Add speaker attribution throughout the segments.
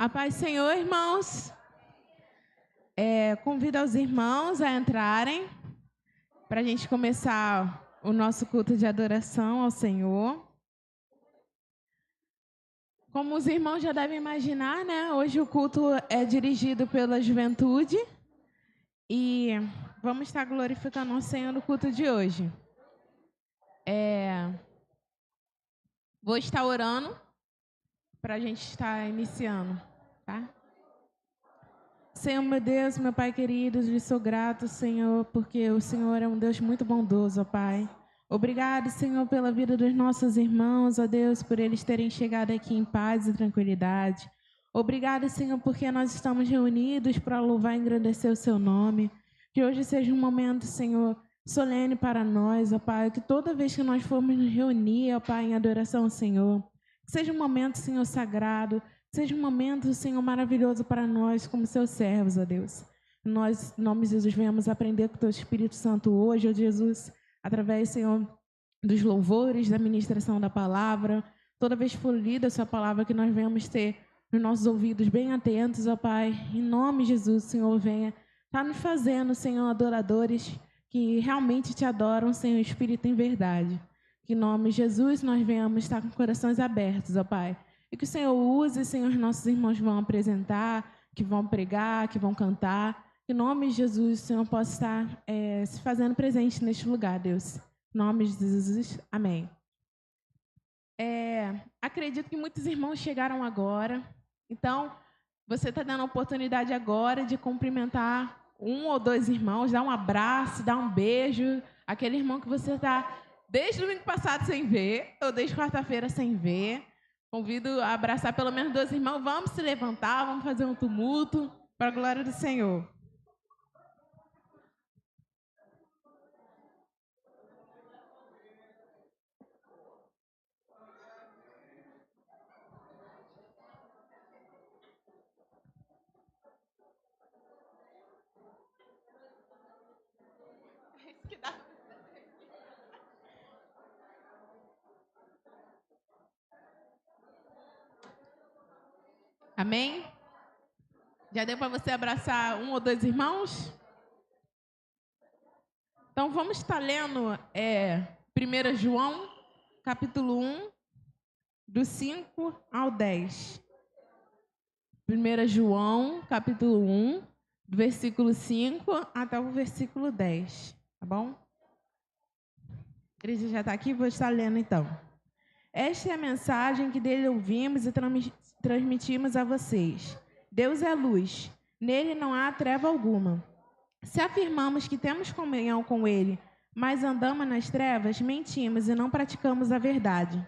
Speaker 1: A paz do Senhor, irmãos. Convido os irmãos a entrarem para a gente começar o nosso culto de adoração ao Senhor. Como os irmãos já devem imaginar, né? Hoje o culto é dirigido pela juventude e vamos estar glorificando o Senhor no culto de hoje. Vou estar orando para a gente estar iniciando, tá? Senhor, meu Deus, meu Pai querido, lhe sou grato, Senhor, porque o Senhor é um Deus muito bondoso, ó Pai. Obrigado, Senhor, pela vida dos nossos irmãos, ó Deus, por eles terem chegado aqui em paz e tranquilidade. Obrigado, Senhor, porque nós estamos reunidos para louvar e engrandecer o Seu nome. Que hoje seja um momento, Senhor, solene para nós, ó Pai, que toda vez que nós formos nos reunir, ó Pai, em adoração ao Senhor, que seja um momento, Senhor, sagrado, seja um momento, Senhor, maravilhoso para nós, como seus servos, ó Deus. Nós, em nome de Jesus, venhamos aprender com o Teu Espírito Santo hoje, ó Jesus, através, Senhor, dos louvores, da ministração da palavra. Toda vez que for lida a Sua palavra, que nós venhamos ter os nossos ouvidos bem atentos, ó Pai. Em nome de Jesus, Senhor, venha estar nos fazendo, Senhor, adoradores que realmente Te adoram, Senhor, Espírito em verdade. Que em nome de Jesus nós venhamos estar com corações abertos, ó Pai. E que o Senhor use, Senhor, os nossos irmãos vão apresentar, que vão pregar, que vão cantar. Que em nome de Jesus o Senhor possa estar se fazendo presente neste lugar, Deus. Em nome de Jesus, amém. Acredito que muitos irmãos chegaram agora. Então, você está dando a oportunidade agora de cumprimentar um ou dois irmãos, dar um abraço, dar um beijo. Aquele irmão que você está desde o domingo passado sem ver, ou desde quarta-feira sem ver. Convido a abraçar pelo menos dois irmãos. Vamos se levantar, vamos fazer um tumulto para a glória do Senhor. Amém? Já deu para você abraçar um ou dois irmãos? Então, vamos estar lendo 1 João, capítulo 1, do 5 ao 10. 1 João, capítulo 1, do versículo 5 até o versículo 10. Tá bom? A igreja já está aqui, vou estar lendo então. Esta é a mensagem que dele ouvimos e transmitimos a vocês. Deus é luz, nele não há treva alguma. Se afirmamos que temos comunhão com ele, mas andamos nas trevas, mentimos e não praticamos a verdade.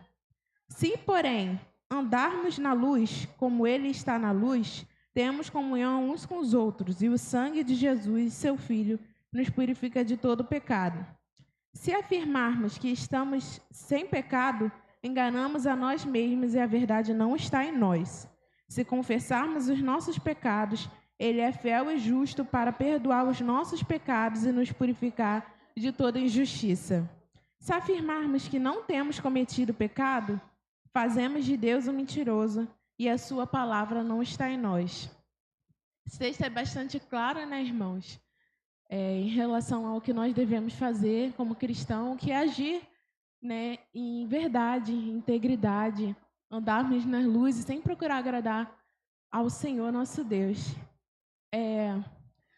Speaker 1: Se, porém, andarmos na luz, como ele está na luz, temos comunhão uns com os outros, e o sangue de Jesus, seu Filho, nos purifica de todo pecado. Se afirmarmos que estamos sem pecado, enganamos a nós mesmos e a verdade não está em nós. Se confessarmos os nossos pecados, ele é fiel e justo para perdoar os nossos pecados e nos purificar de toda injustiça. Se afirmarmos que não temos cometido pecado, fazemos de Deus um mentiroso e a sua palavra não está em nós. Esse texto é bastante claro, né, irmãos? Em relação ao que nós devemos fazer como cristão, que é agir, né, em verdade, em integridade, andarmos nas luzes sem procurar agradar ao Senhor nosso Deus.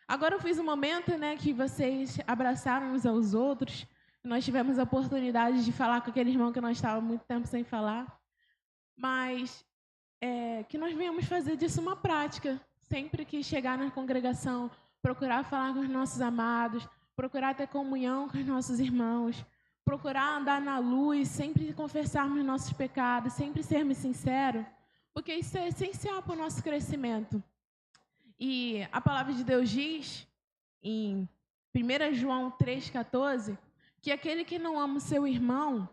Speaker 1: Agora eu fiz um momento, né, que vocês abraçaram uns aos outros. Nós tivemos a oportunidade de falar com aquele irmão que nós estávamos há muito tempo sem falar. Mas que nós venhamos fazer disso uma prática. Sempre que chegar na congregação, procurar falar com os nossos amados, procurar ter comunhão com os nossos irmãos, procurar andar na luz, sempre confessarmos nossos pecados, sempre sermos sinceros, porque isso é essencial para o nosso crescimento. E a palavra de Deus diz, em 1 João 3,14, que aquele que não ama o seu irmão,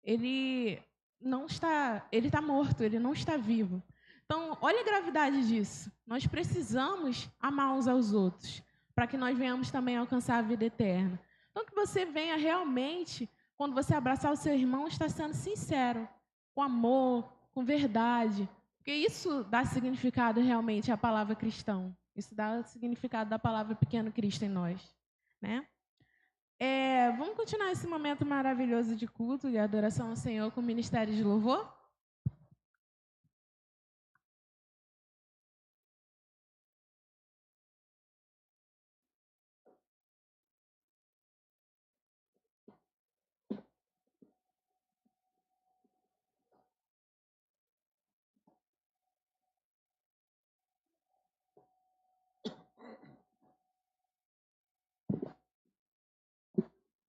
Speaker 1: ele está morto, ele não está vivo. Então, olha a gravidade disso. Nós precisamos amar uns aos outros, para que nós venhamos também alcançar a vida eterna. Então, que você venha realmente, quando você abraçar o seu irmão, estar sendo sincero, com amor, com verdade. Porque isso dá significado realmente à palavra cristão. Isso dá significado da palavra pequeno Cristo em nós, né? Vamos continuar esse momento maravilhoso de culto e adoração ao Senhor com o ministério de louvor?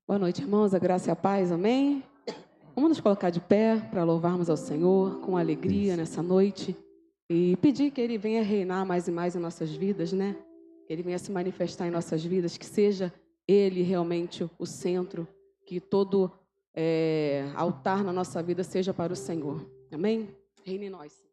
Speaker 2: Boa noite, irmãos, a graça e a paz, amém? Vamos nos colocar de pé para louvarmos ao Senhor com alegria nessa noite e pedir que Ele venha reinar mais e mais em nossas vidas, né? Que Ele venha se manifestar em nossas vidas, que seja Ele realmente o centro, que todo altar na nossa vida seja para o Senhor, amém? Reine em nós.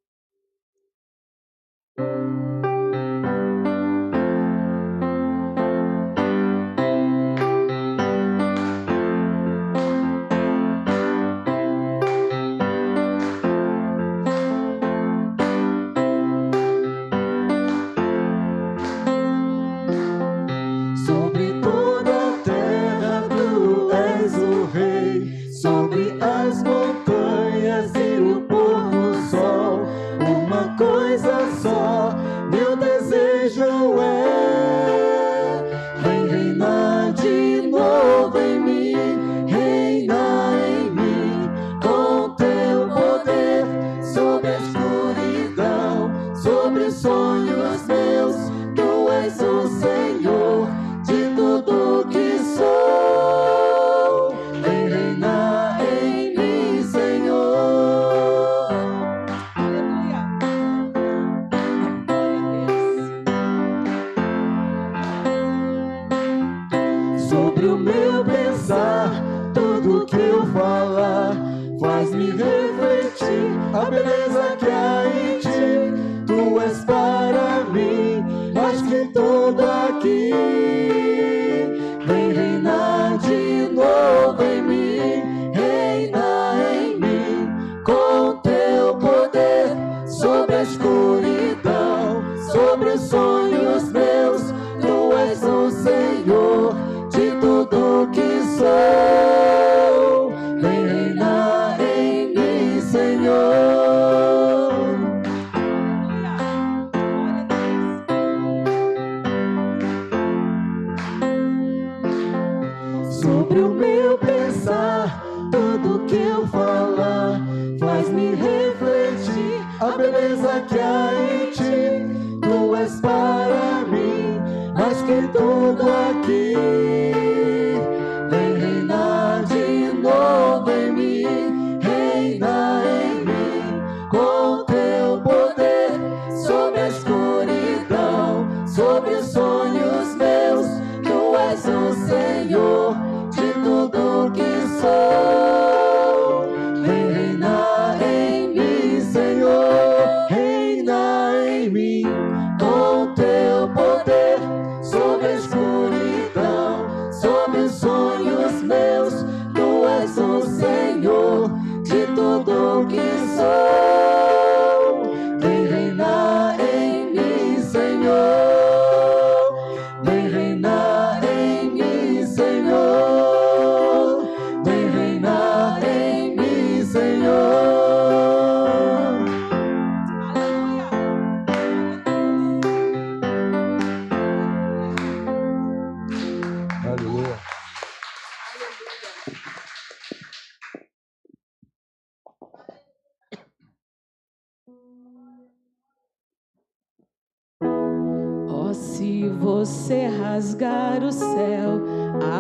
Speaker 2: Se você rasgar o céu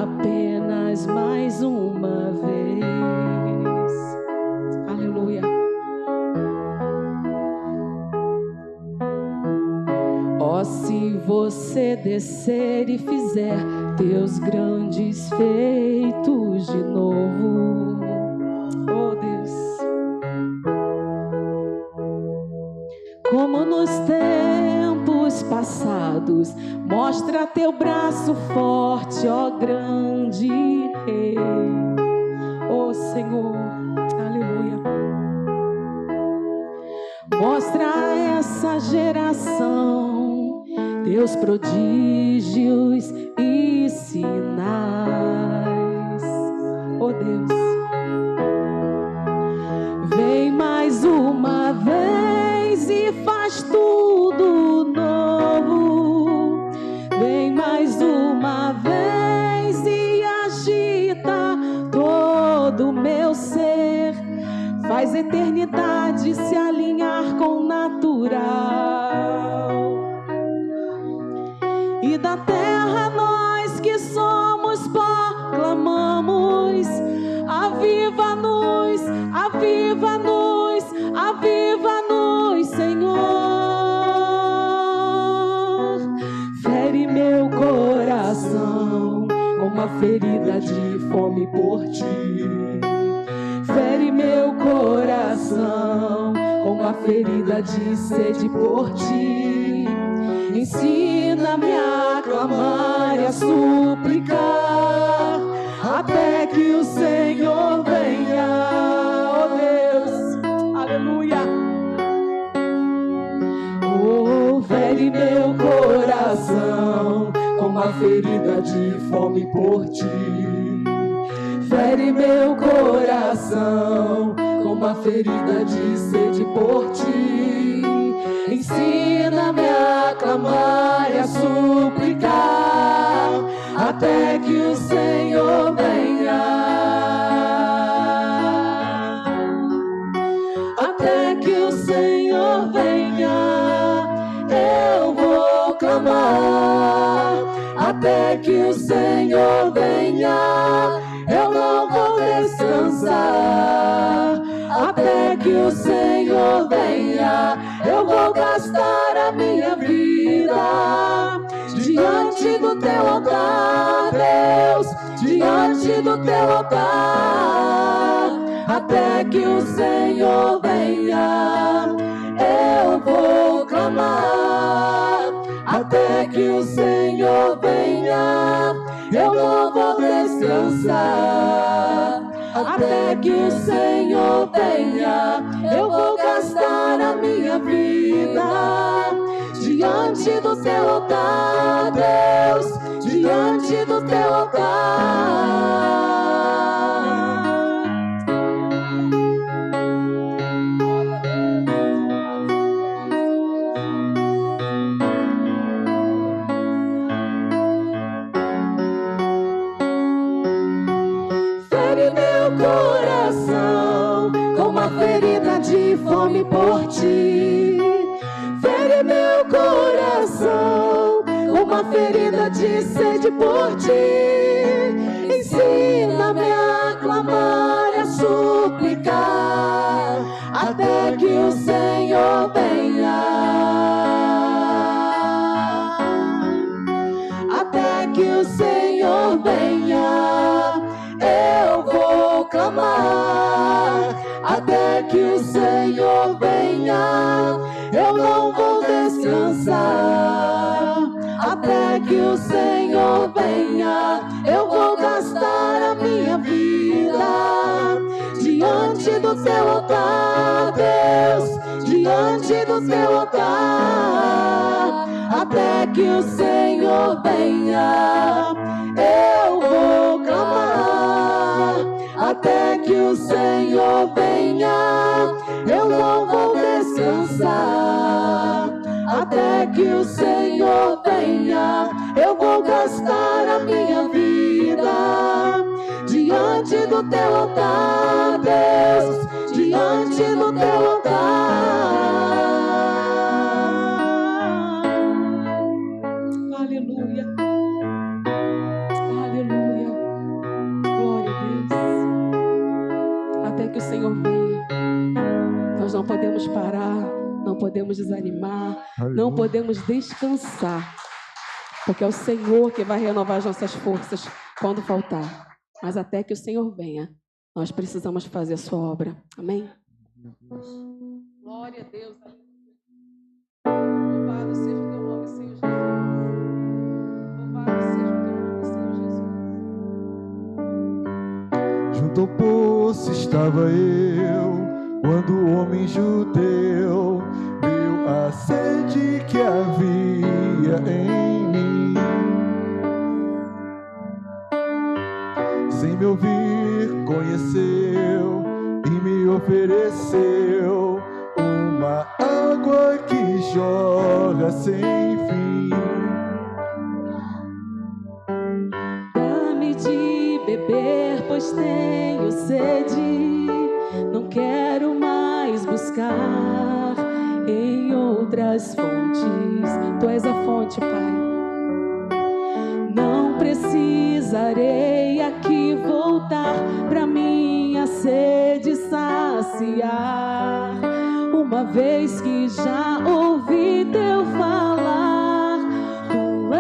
Speaker 2: apenas mais uma vez, aleluia. Ó, se você descer e fizer teus grandes feitos de novo, oh Deus, como nos tempos passados, mostra teu braço forte, ó grande Rei, ó Senhor, aleluia. Mostra a essa geração teus prodígios e sinais. Oh Deus, vem mais uma vez e faz tudo novo. Vem mais uma vez e agita todo o meu ser. Faz a eternidade se alinhar com o natural. E da terra nós que somos pó clamamos: aviva-nos, aviva-nos, aviva-nos, Senhor. Fere meu coração com uma ferida de fome por ti. Fere meu coração com uma ferida de sede por ti. Ensina-me a clamar e a suplicar até que o Senhor venha. Oh Deus, aleluia. Oh, fere meu coração com uma ferida de fome por ti. Fere meu coração com uma ferida de sede por ti. Ensina-me a clamar e a suplicar até que o Senhor venha. Até que o Senhor venha, eu vou clamar. Até que o Senhor venha, eu não vou descansar. Até que o Senhor venha, eu vou gastar a minha vida diante do teu altar, Deus, diante do teu altar. Até que o Senhor venha, eu vou clamar. Até que o Senhor venha, eu não vou descansar. Até que o Senhor venha, eu vou gastar a minha vida diante do teu altar, Deus, diante do teu altar. Fere meu coração com uma ferida de fome por ti. Fere meu coração com uma ferida de sede por ti. Ensina-me a clamar e a suplicar até que o Senhor venha. Até que o Senhor venha, eu vou clamar. Até que o Senhor venha, eu não vou descansar. Até que o Senhor venha, eu vou gastar a minha vida diante do teu altar, Deus, diante do teu altar. Até que o Senhor venha, eu vou clamar. Até que o Senhor venha, eu não vou descansar. Até que o Senhor venha, eu vou gastar a minha vida diante do teu altar, Deus, diante do teu altar. Aleluia. Aleluia. Glória a Deus. Até que o Senhor venha, nós não podemos parar, não podemos desanimar, não podemos descansar, porque é o Senhor que vai renovar as nossas forças quando faltar. Mas até que o Senhor venha, nós precisamos fazer a sua obra. Amém? Glória a Deus. Louvado seja o teu nome, Senhor Jesus. Louvado seja o teu nome, Senhor Jesus.
Speaker 3: Junto ao poço estava eu, Quando o homem judeu viu a sede que havia em mim, sem me ouvir, conheceu e me ofereceu uma água que jorra sem fim.
Speaker 2: Dá-me de beber, pois tenho sede. Não quero mais buscar em outras fontes. Tu és a fonte, Pai. Não precisarei aqui voltar pra minha sede saciar, uma vez que já ouvi teu falar. Tu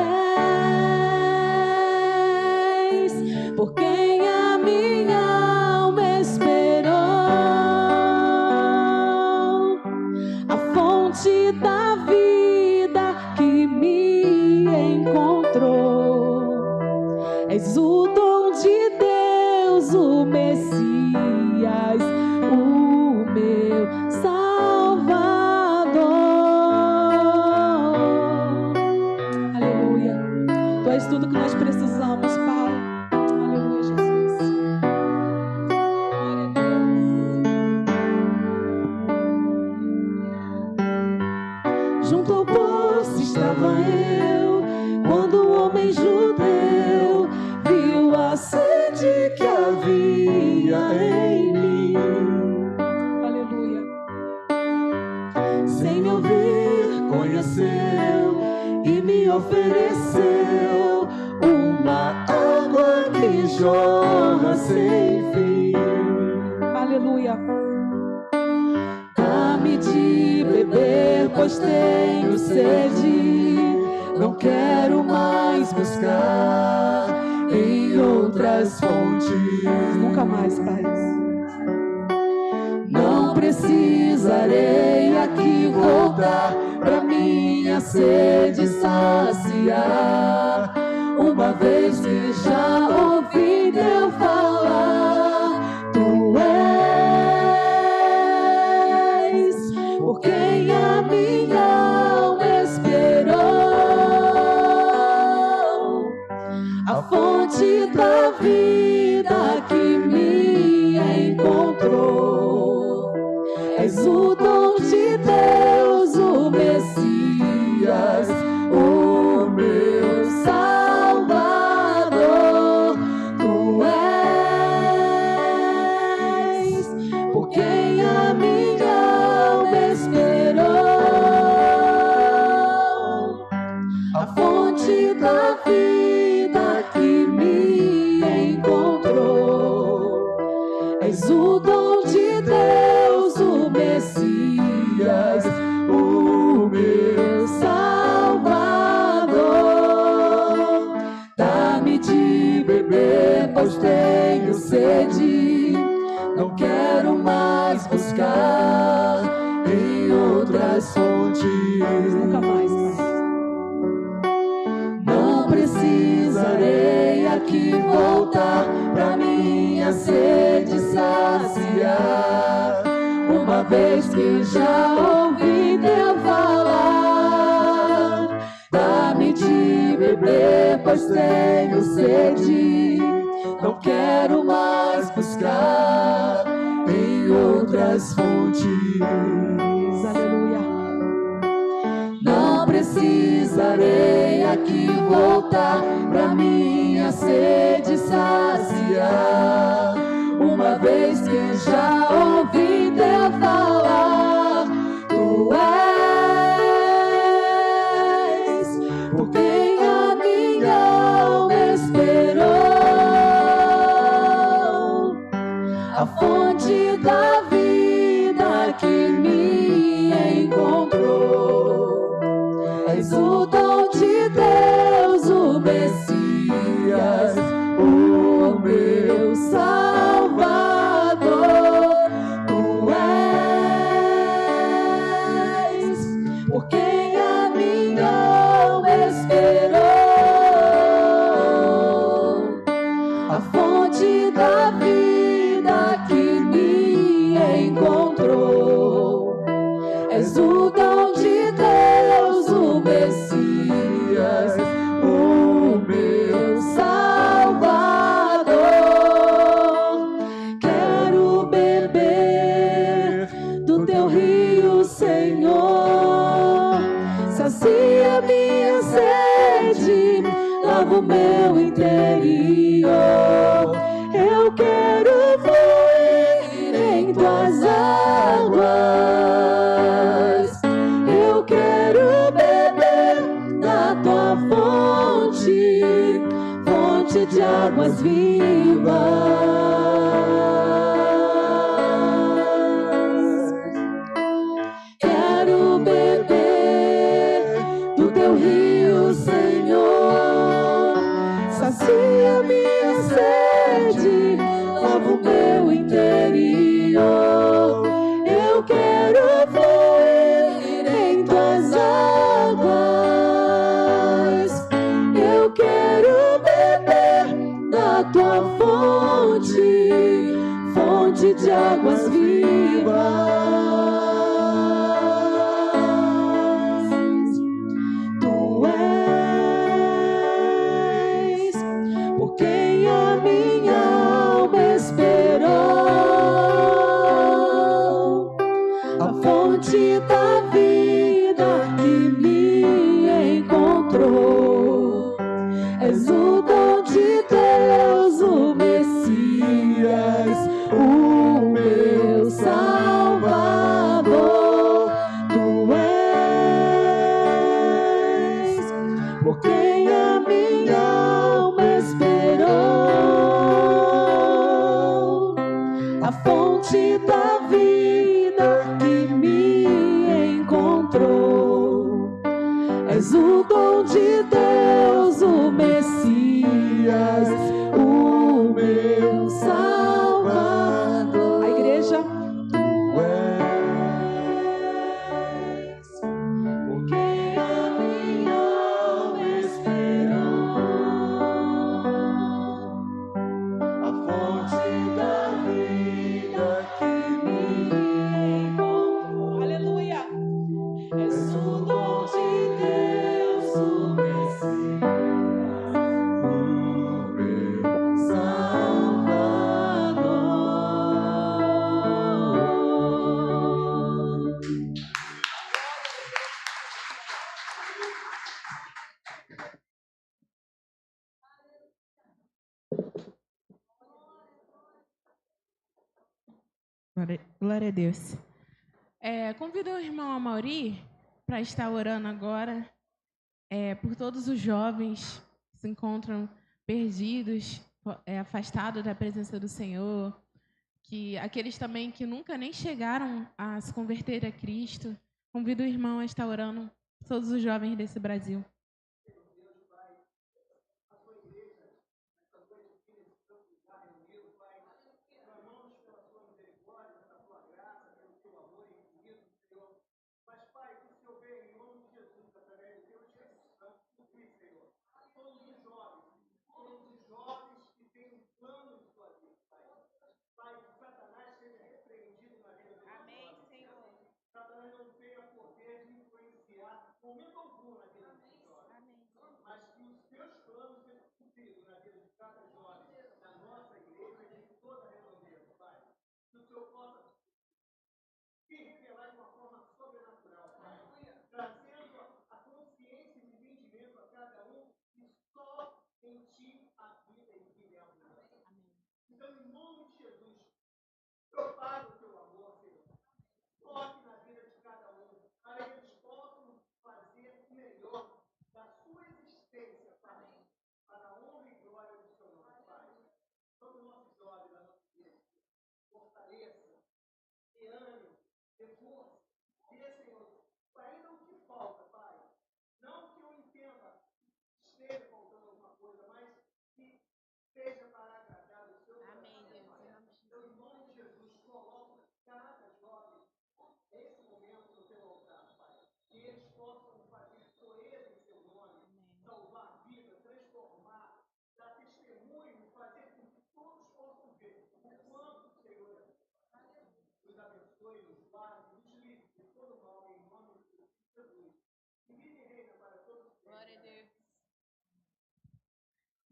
Speaker 2: és por quem a minha alma esperou, a fonte da vida que me encontrou. És o dom de Deus, o Messias, o meu Salvador. Aleluia. Tu és tudo que nós precisamos, Pai. Aleluia, Jesus. Glória a Deus. Junto ao poço estava eu, quando o homem judeu viu a sede que havia em mim. Aleluia.
Speaker 3: Sem me ouvir, conheceu e me ofereceu uma água que jorra sem fim.
Speaker 2: Aleluia. Dá-me de beber, pois tenho sede.
Speaker 3: Não quero mais buscar em outras fontes.
Speaker 2: Nunca mais, Pai.
Speaker 3: Não precisarei aqui voltar pra minha sede saciar, uma vez que já ouvi teu falar. Tu és por quem a minha alma esperou, a fonte da vida que me encontrou. És o dom de Deus, o Messias, o meu Salvador. Tu és por quem a minha alma esperou, a fonte da vida que me encontrou. És o dom de Deus, o Messias, o meu Salvador. Dá-me de beber, pois tenho sede. Não quero mais buscar em outras fontes.
Speaker 2: Nunca mais, Pai.
Speaker 3: Não precisarei aqui voltar pra minha sede saciar, uma vez que já ouvi teu falar. Dá-me de beber, pois tenho sede. Não quero mais buscar em outras fontes.
Speaker 2: Aleluia.
Speaker 3: Não precisarei aqui voltar pra minha sede saciar, uma vez que já ouvi teu falar. Tu és por quem a minha alma esperou, a fonte da vida que me encontrou. És o dom de Deus, o Messias, o meu Salvador. Tu
Speaker 2: És o dom de Deus, o Messias, o meu Salvador. Quero beber do teu rio, Senhor. Sacia minha sede, lava o meu interior. Eu quero fluir em tuas águas. Eu quero beber da tua fonte, fonte de águas vivas. Quero beber do teu rio, Senhor. Sacia minha sede, lava o meu interior. Eu quero fluir em tuas águas. Eu quero beber da tua fonte, fonte de águas vivas. Tu és por quem a minha alma esperou, a fonte da vida que me encontrou. És o dom de Deus, o Messias, o meu Salvador. Tu és por quem a minha alma esperou, a fonte da vida que me encontrou. És o dom de Deus, o Messias, o meu Salvador. A igreja. Tu és por quem a minha alma esperou, a fonte da vida que me encontrou. Aleluia. És o dom de Deus, o Messias, o meu Salvador.
Speaker 1: Glória a Deus. Convido o irmão Amaury para estar orando agora por todos os jovens que se encontram perdidos, afastados da presença do Senhor, que aqueles também que nunca nem chegaram a se converter a Cristo. Convido o irmão a estar orando por todos os jovens desse Brasil.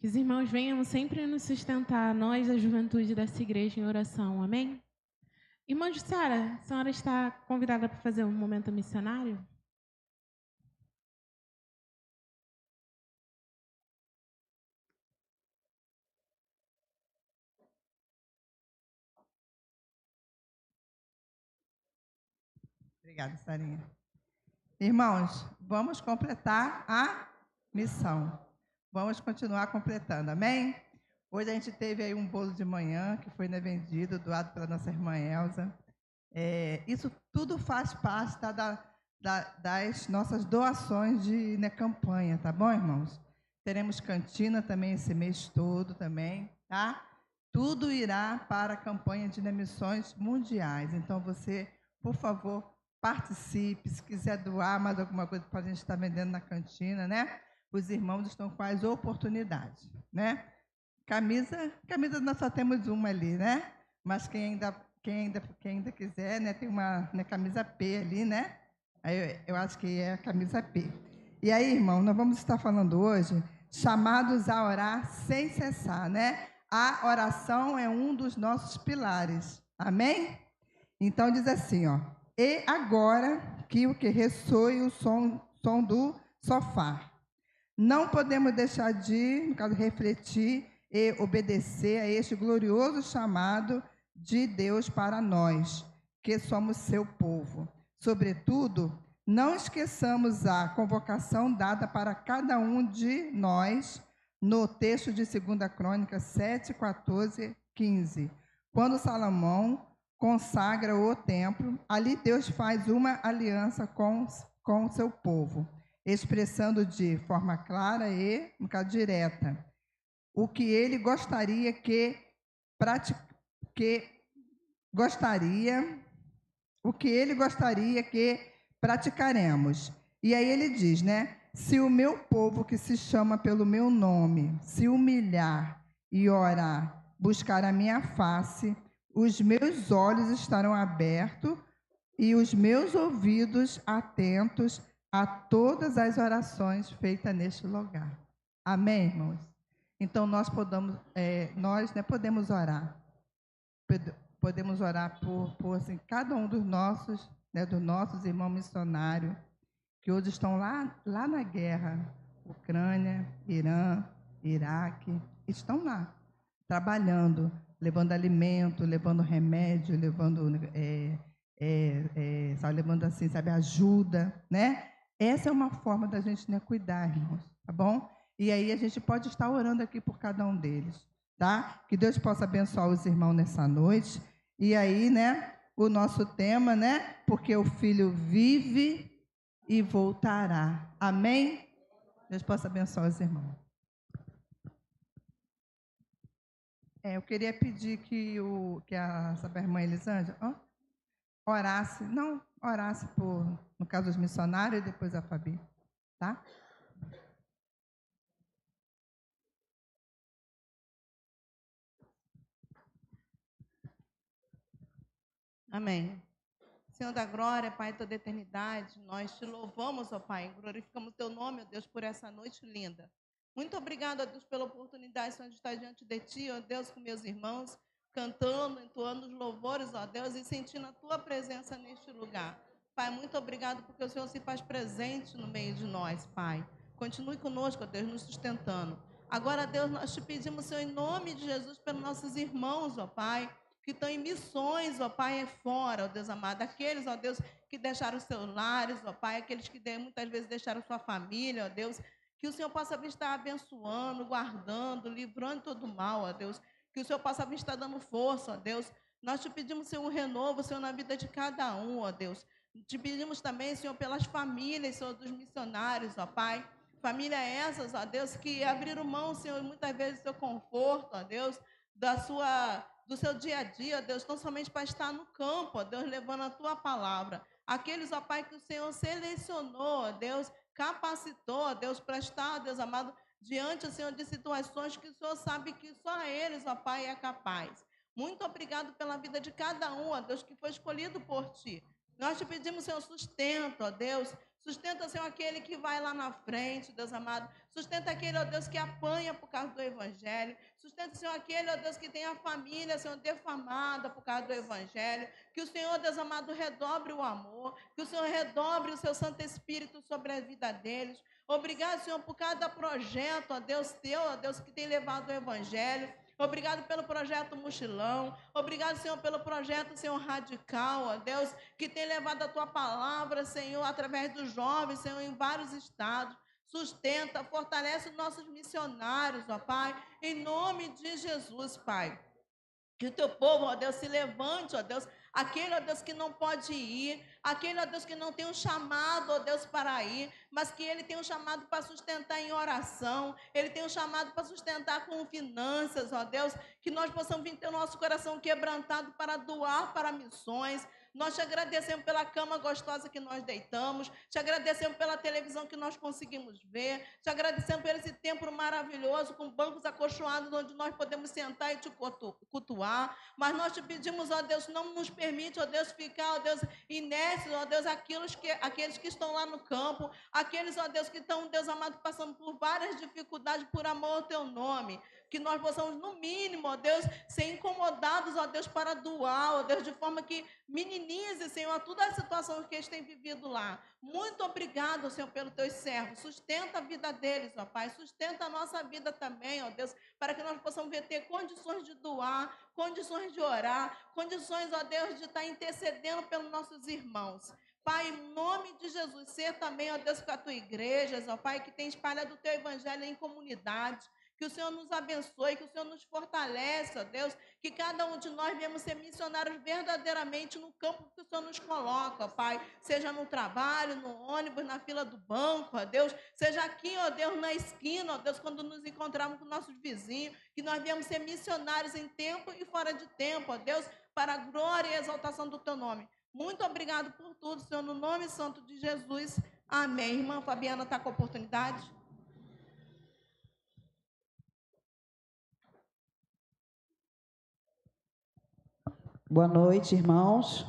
Speaker 1: Que os irmãos venham sempre nos sustentar, nós, a juventude dessa igreja, em oração. Amém? Irmã Jussara, a senhora está convidada para fazer um momento missionário?
Speaker 4: Obrigada, Sarinha. Irmãos, vamos completar a missão. Vamos continuar completando, amém? Hoje a gente teve aí um bolo de manhã que foi vendido, doado pela nossa irmã Elza. Isso tudo faz parte das nossas doações de campanha, tá bom, irmãos? Teremos cantina também esse mês todo também, tá? Tudo irá para a campanha de missões mundiais. Então você, por favor, participe. Se quiser doar mais alguma coisa para a gente estar vendendo na cantina, né? Os irmãos estão com as oportunidades, né? Camisa nós só temos uma ali, né? Mas quem ainda quiser, né? Tem uma camisa P ali, né? Aí eu acho que é a camisa P. E aí, irmão, nós vamos estar falando hoje chamados a orar sem cessar, né? A oração é um dos nossos pilares. Amém? Então diz assim, ó: e agora que o que ressoe o som do sofá. Não podemos deixar de, no caso, refletir e obedecer a este glorioso chamado de Deus para nós, que somos seu povo. Sobretudo, não esqueçamos a convocação dada para cada um de nós no texto de 2 Crônicas 7, 14, 15. Quando Salomão consagra o templo, ali Deus faz uma aliança com o seu povo, expressando de forma clara e, no caso, direta, o que ele gostaria que praticaremos. E aí ele diz, né? Se o meu povo que se chama pelo meu nome se humilhar e orar, buscar a minha face, os meus olhos estarão abertos e os meus ouvidos atentos a todas as orações feitas neste lugar. Amém, irmãos? Então nós podemos orar. Podemos orar por assim, cada um dos nossos irmãos missionários que hoje estão lá na guerra, Ucrânia, Irã, Iraque, estão lá trabalhando, levando alimento, levando remédio, levando levando assim, sabe, ajuda, né? Essa é uma forma da gente cuidar, irmãos, tá bom? E aí a gente pode estar orando aqui por cada um deles, tá? Que Deus possa abençoar os irmãos nessa noite. E aí, né, o nosso tema, né? Porque o Filho vive e voltará. Amém? Deus possa abençoar os irmãos. Eu queria pedir que a irmã Elisângela orasse no caso dos missionários e depois a Fabi, tá?
Speaker 5: Amém. Senhor da glória, Pai toda eternidade, nós te louvamos, ó Pai, glorificamos teu nome, ó Deus, por essa noite linda. Muito obrigado, ó Deus, pela oportunidade, Senhor, de estar diante de ti, ó Deus, com meus irmãos, cantando, entoando os louvores, ó Deus, e sentindo a tua presença neste lugar. Pai, muito obrigado porque o Senhor se faz presente no meio de nós, Pai. Continue conosco, ó Deus, nos sustentando. Agora, Deus, nós te pedimos, Senhor, em nome de Jesus, pelos nossos irmãos, ó Pai, que estão em missões, ó Pai, é fora, ó Deus amado, aqueles, ó Deus, que deixaram seus lares, ó Pai, aqueles que muitas vezes deixaram sua família, ó Deus, que o Senhor possa vir estar abençoando, guardando, livrando todo mal, ó Deus, que o Senhor possa vir estar dando força, ó Deus. Nós te pedimos, Senhor, um renovo, Senhor, na vida de cada um, ó Deus. Te pedimos também, Senhor, pelas famílias, Senhor, dos missionários, ó Pai. Família essas, ó Deus, que abriram mão, Senhor, muitas vezes do seu conforto, ó Deus, do seu dia a dia, Deus, não somente para estar no campo, ó Deus, levando a tua palavra. Aqueles, ó Pai, que o Senhor selecionou, ó Deus, capacitou, ó Deus, para estar, ó Deus amado, diante, ó Senhor, de situações que o Senhor sabe que só a eles, ó Pai, é capaz. Muito obrigado pela vida de cada um, ó Deus, que foi escolhido por ti. Nós te pedimos, Senhor, sustento, ó Deus, Sustenta, Senhor, aquele que vai lá na frente, Deus amado. Sustenta aquele, ó Deus, que apanha por causa do Evangelho. Sustenta, Senhor, aquele, ó Deus, que tem a família, Senhor, defamada por causa do Evangelho. Que o Senhor, Deus amado, redobre o amor. Que o Senhor redobre o seu Santo Espírito sobre a vida deles. Obrigado, Senhor, por cada projeto, ó Deus, teu, ó Deus, que tem levado o Evangelho. Obrigado pelo projeto Mochilão. Obrigado, Senhor, pelo projeto, Senhor, Radical, ó Deus, que tem levado a tua palavra, Senhor, através dos jovens, Senhor, em vários estados. Sustenta, fortalece os nossos missionários, ó Pai, em nome de Jesus, Pai. Que o teu povo, ó Deus, se levante, ó Deus, aquele, ó Deus, que não pode ir, aquele, ó Deus, que não tem um chamado, ó Deus, para ir, mas que ele tem um chamado para sustentar em oração, ele tem um chamado para sustentar com finanças, ó Deus, que nós possamos vir ter o nosso coração quebrantado para doar para missões. Nós te agradecemos pela cama gostosa que nós deitamos, te agradecemos pela televisão que nós conseguimos ver, te agradecemos por esse templo maravilhoso, com bancos acolchoados, onde nós podemos sentar e te cultuar, mas nós te pedimos, ó Deus, não nos permite, ó Deus, ficar, ó Deus, inertes, ó Deus, aqueles que estão lá no campo, aqueles, ó Deus, que estão, Deus amado, passando por várias dificuldades por amor ao teu nome, que nós possamos, no mínimo, ó Deus, ser incomodados, ó Deus, para doar, ó Deus, de forma que minimize, Senhor, toda a situação que eles têm vivido lá. Muito obrigado, Senhor, pelos teus servos. Sustenta a vida deles, ó Pai. Sustenta a nossa vida também, ó Deus, para que nós possamos ter condições de doar, condições de orar, condições, ó Deus, de estar intercedendo pelos nossos irmãos. Pai, em nome de Jesus, ser também, ó Deus, com a tua igreja, ó Pai, que tem espalhado o teu evangelho em comunidades. Que o Senhor nos abençoe, que o Senhor nos fortaleça, ó Deus, que cada um de nós venhamos ser missionários verdadeiramente no campo que o Senhor nos coloca, ó Pai, seja no trabalho, no ônibus, na fila do banco, ó Deus, seja aqui, ó Deus, na esquina, ó Deus, quando nos encontrarmos com nossos vizinhos, que nós venhamos ser missionários em tempo e fora de tempo, ó Deus, para a glória e a exaltação do teu nome. Muito obrigado por tudo, Senhor, no nome santo de Jesus. Amém. Irmã Fabiana está com a oportunidade.
Speaker 6: Boa noite, irmãos.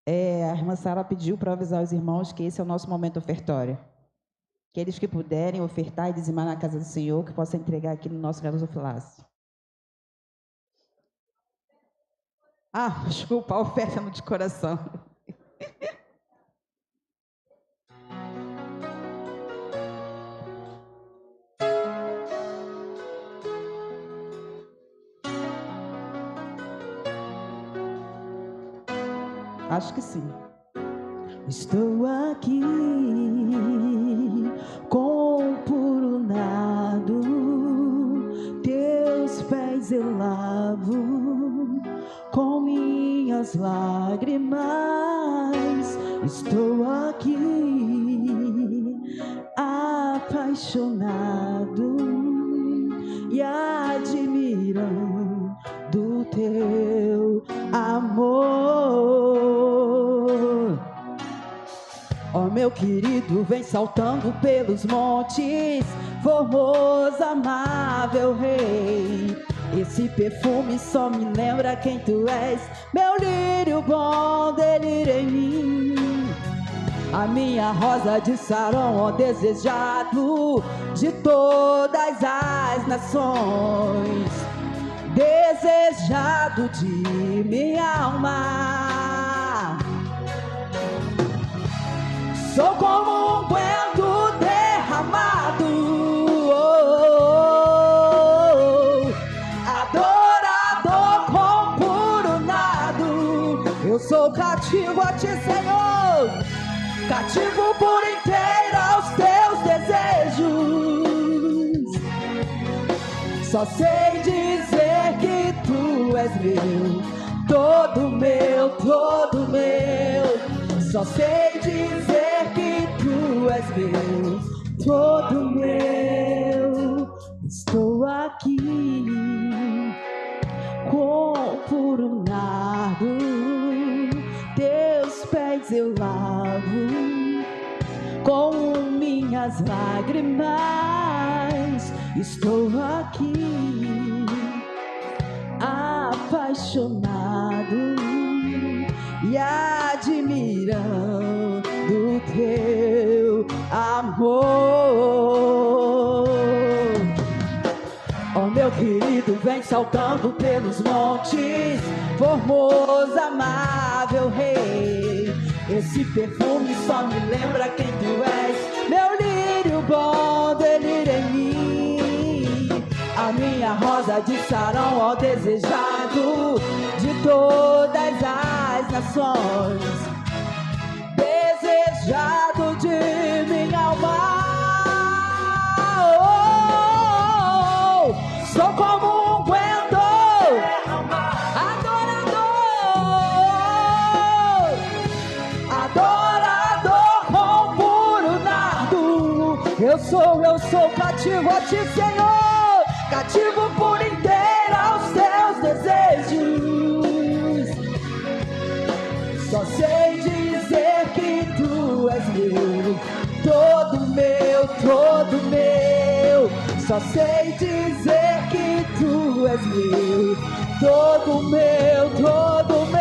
Speaker 6: A irmã Sara pediu para avisar os irmãos que esse é o nosso momento ofertório. Aqueles que puderem ofertar e dizimar na casa do Senhor, que possam entregar aqui no nosso gasofilácio. Desculpa, a oferta no de coração. Acho que sim. Estou aqui com o puro nado, teus pés eu lavo com minhas lágrimas. Estou aqui apaixonado e admirando do teu amor. Ó meu querido, vem saltando pelos montes, formoso, amável rei. Esse perfume só me lembra quem tu és, meu lírio bom, delírio em mim. A minha rosa de Sarão, ó desejado de todas as nações, desejado de minha alma. Sou como um vento derramado, adorador com puro nado. Eu sou cativo a ti, Senhor, cativo por inteiro aos teus desejos. Só sei dizer que tu és meu, todo meu, todo meu. Só sei dizer que tu és meu, todo meu. Estou aqui com puro nardo, teus pés eu lavo com minhas lágrimas. Estou aqui apaixonado e admirando teu amor. Oh, meu querido, vem saltando pelos montes, formoso, amável rei. Esse perfume só me lembra quem tu és, meu lírio bom, delírio em mim. A minha rosa de Sarão, ó desejado de todas as nações, desejado de minha alma. Sou como um guento adorador, adorador com puro nardo. Eu sou cativo a ti, Senhor, cativo por inteiro aos teus desejos. Só sei dizer que tu és meu, todo meu, todo meu. Só sei dizer que tu és meu, todo meu, todo meu.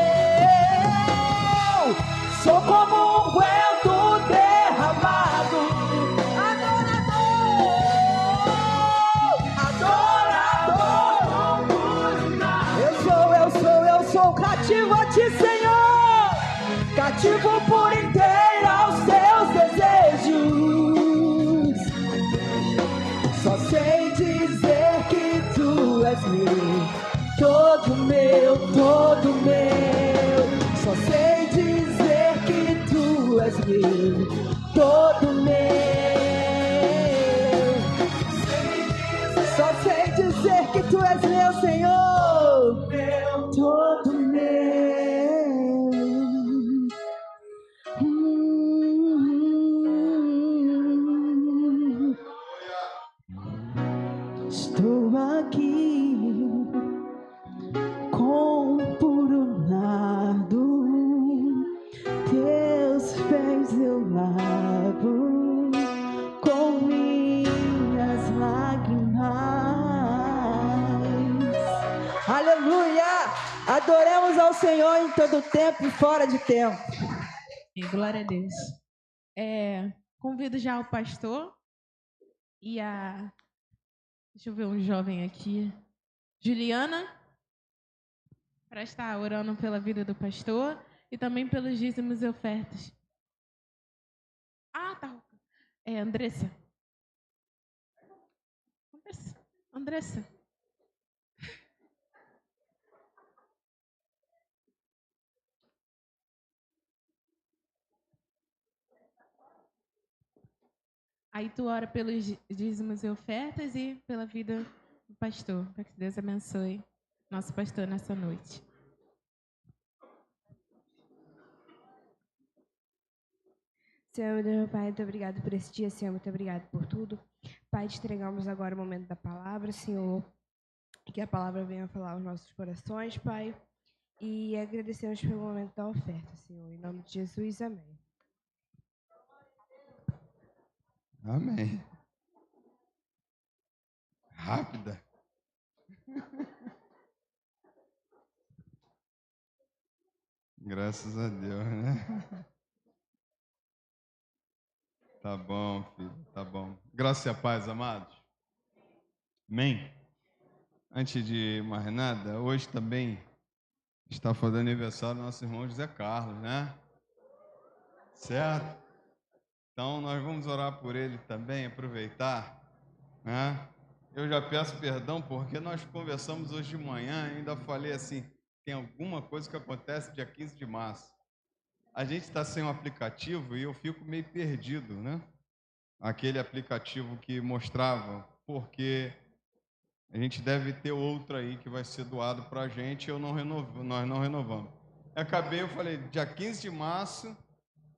Speaker 6: Sou como um guento derramado, adorador, adorador. Eu sou cativo a ti, Senhor, cativo por inteiro aos teus desejos. Só sei dizer que tu és meu, todo meu, todo meu. Só sei dizer que tu és meu, todo meu. Só sei dizer que tu és meu, Senhor, todo meu. Estou aqui com puro nardo, teus pés eu lavo com minhas lágrimas. Aleluia! Adoremos ao Senhor em todo tempo e fora de tempo.
Speaker 1: E glória a Deus. Convido já o pastor e a... Deixa eu ver um jovem aqui. Juliana, para estar orando pela vida do pastor e também pelos dízimos e ofertas. Ah, tá. Andressa. Andressa. Aí tu ora pelos dízimos e ofertas e pela vida do pastor, para que Deus abençoe nosso pastor nessa noite.
Speaker 7: Senhor, meu Pai, muito obrigado por esse dia, Senhor, muito obrigado por tudo. Pai, te entregamos agora o momento da palavra, Senhor, que a palavra venha falar aos nossos corações, Pai, e agradecemos pelo momento da oferta, Senhor, em nome de Jesus, amém.
Speaker 8: Amém. Rápida. Graças a Deus, né? Tá bom, filho, tá bom. Graça e a paz, amados. Amém? Antes de mais nada, hoje também está fazendo aniversário do nosso irmão José Carlos, né? Certo? Então, nós vamos orar por ele também, aproveitar, né? Eu já peço perdão porque nós conversamos hoje de manhã e ainda falei assim, tem alguma coisa que acontece dia 15 de março. A gente está sem um aplicativo e eu fico meio perdido, né? Aquele aplicativo que mostrava, porque a gente deve ter outro aí que vai ser doado para a gente e nós não renovamos. Eu falei, dia 15 de março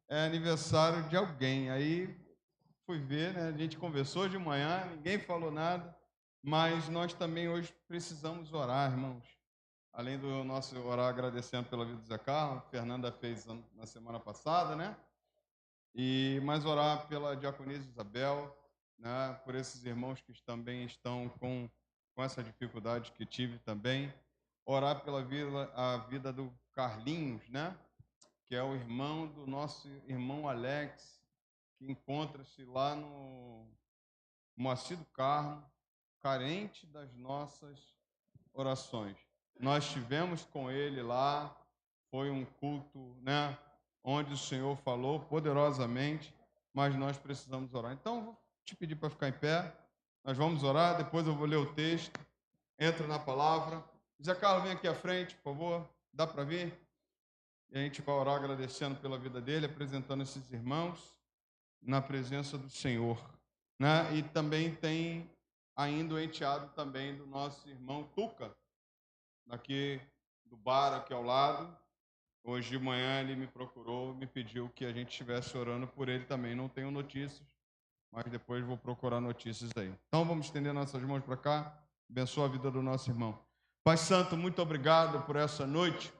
Speaker 8: é aniversário de alguém. Aí fui ver, né? A gente conversou de manhã, ninguém falou nada, mas nós também hoje precisamos orar, irmãos. Além do nosso orar agradecendo pela vida do Zé Carlos, a Fernanda fez na semana passada, né? Mas orar pela diaconisa Isabel, né? Por esses irmãos que também estão com essa dificuldade que tive também. Orar pela a vida do Carlinhos, né? Que é o irmão do nosso irmão Alex, que encontra-se lá no Moacir do Carmo, carente das nossas orações. Nós estivemos com ele lá, foi um culto, né, onde o Senhor falou poderosamente, mas nós precisamos orar. Então, vou te pedir para ficar em pé, nós vamos orar, depois eu vou ler o texto, entra na palavra. Zé Carlos, vem aqui à frente, por favor, dá para vir? E a gente vai orar agradecendo pela vida dele, apresentando esses irmãos na presença do Senhor, né? E também tem ainda o enteado também do nosso irmão Tuca, daqui do bar aqui ao lado. Hoje de manhã ele me procurou, me pediu que a gente estivesse orando por ele também. Não tenho notícias, mas depois vou procurar notícias aí. Então vamos estender nossas mãos para cá, abençoa a vida do nosso irmão. Pai Santo, muito obrigado por essa noite.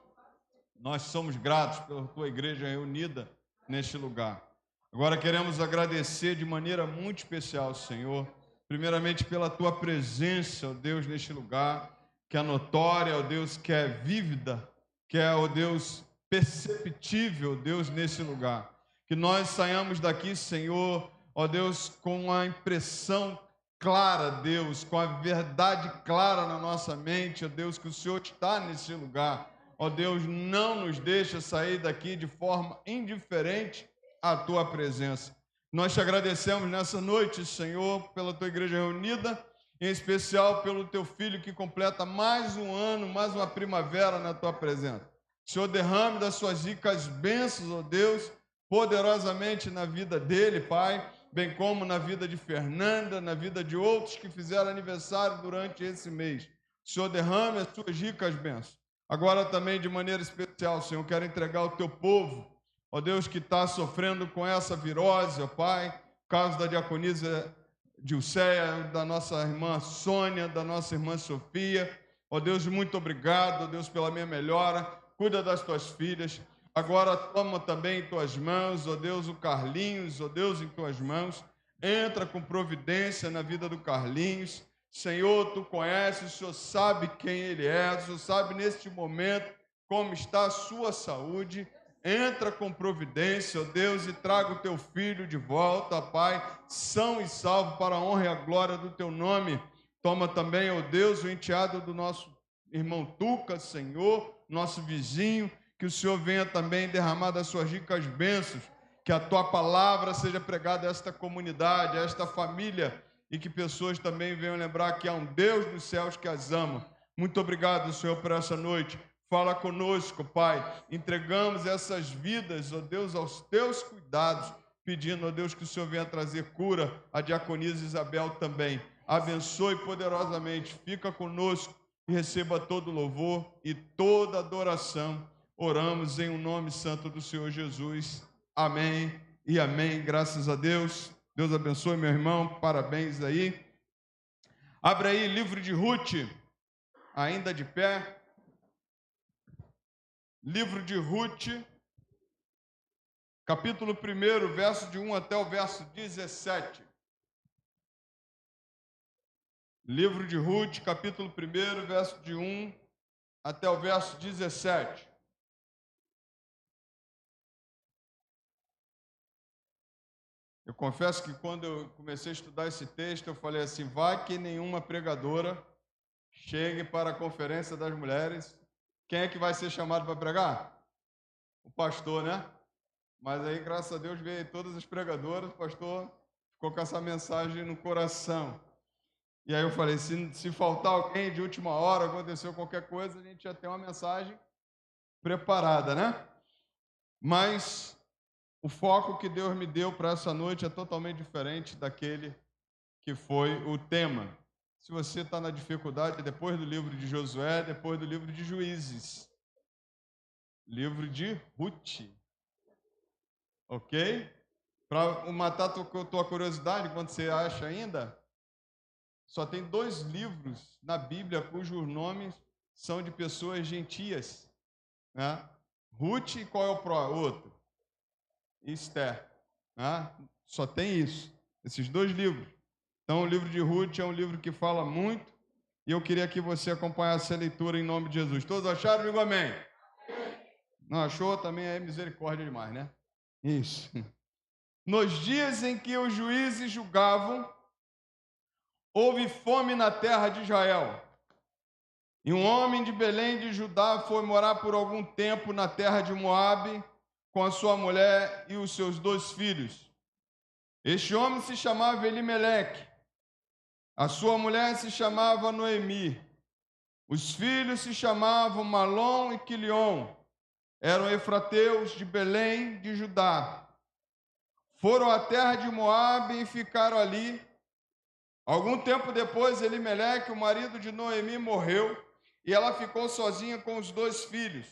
Speaker 8: Nós somos gratos pela tua igreja reunida neste lugar. Agora queremos agradecer de maneira muito especial, Senhor, primeiramente pela tua presença, ó Deus, neste lugar, que é notória, ó Deus, que é vívida, que é, ó Deus, perceptível, Deus, nesse lugar. Que nós saiamos daqui, Senhor, ó Deus, com a impressão clara, Deus, com a verdade clara na nossa mente, ó Deus, que o Senhor está nesse lugar. Ó Deus, não nos deixa sair daqui de forma indiferente à tua presença. Nós te agradecemos nessa noite, Senhor, pela tua igreja reunida, em especial pelo teu filho que completa mais um ano, mais uma primavera na tua presença. Senhor, derrame das suas ricas bênçãos, ó Deus, poderosamente na vida dele, Pai, bem como na vida de Fernanda, na vida de outros que fizeram aniversário durante esse mês. Senhor, derrame as suas ricas bênçãos. Agora também, de maneira especial, Senhor, quero entregar o teu povo, ó Deus, que está sofrendo com essa virose, ó Pai, caso da diaconisa Dilceia, da nossa irmã Sônia, da nossa irmã Sofia. Ó Deus, muito obrigado, ó Deus, pela minha melhora. Cuida das tuas filhas. Agora toma também em tuas mãos, ó Deus, o Carlinhos, ó Deus, em tuas mãos. Entra com providência na vida do Carlinhos. Senhor, tu conheces, o Senhor sabe quem ele é, o Senhor sabe neste momento como está a sua saúde. Entra com providência, ó Deus, e traga o teu filho de volta, Pai, são e salvo para a honra e a glória do teu nome. Toma também, ó Deus, o enteado do nosso irmão Tuca, Senhor, nosso vizinho, que o Senhor venha também derramar das suas ricas bênçãos, que a tua palavra seja pregada a esta comunidade, a esta família, e que pessoas também venham lembrar que há um Deus dos céus que as ama. Muito obrigado, Senhor, por essa noite. Fala conosco, Pai. Entregamos essas vidas, ó Deus, aos teus cuidados, pedindo, ó Deus, que o Senhor venha trazer cura à diaconisa Isabel também. Abençoe poderosamente, fica conosco e receba todo louvor e toda adoração. Oramos em um nome santo do Senhor Jesus. Amém e amém. Graças a Deus. Deus abençoe, meu irmão. Parabéns aí. Abre aí, livro de Ruth, ainda de pé. Livro de Ruth, capítulo 1, verso de 1 até o verso 17. Livro de Ruth, capítulo 1, verso de 1 até o verso 17. Eu confesso que quando eu comecei a estudar esse texto, eu falei assim, vai que nenhuma pregadora chegue para a conferência das mulheres. Quem é que vai ser chamado para pregar? O pastor, né? Mas aí, graças a Deus, veio todas as pregadoras, o pastor ficou com essa mensagem no coração. E aí eu falei, se faltar alguém de última hora, aconteceu qualquer coisa, a gente já tem uma mensagem preparada, né? Mas o foco que Deus me deu para essa noite é totalmente diferente daquele que foi o tema. Se você está na dificuldade, depois do livro de Josué, depois do livro de Juízes. Livro de Ruth. Ok? Para matar a tua curiosidade, quando você acha ainda, só tem 2 livros na Bíblia cujos nomes são de pessoas gentias. Né? Ruth e qual é o outro? Esther. Né? Só tem isso. Esses 2 livros. Então, o livro de Ruth é um livro que fala muito e eu queria que você acompanhasse a leitura em nome de Jesus. Todos acharam? Digo amém. Não achou? Também é misericórdia demais, né? Isso. Nos dias em que os juízes julgavam, houve fome na terra de Israel. E um homem de Belém de Judá foi morar por algum tempo na terra de Moabe com a sua mulher e os seus 2 filhos. Este homem se chamava Elimeleque. A sua mulher se chamava Noemi. Os filhos se chamavam Malom e Quilion. Eram efrateus de Belém de Judá. Foram à terra de Moabe e ficaram ali. Algum tempo depois, Elimeleque, o marido de Noemi, morreu e ela ficou sozinha com os 2 filhos.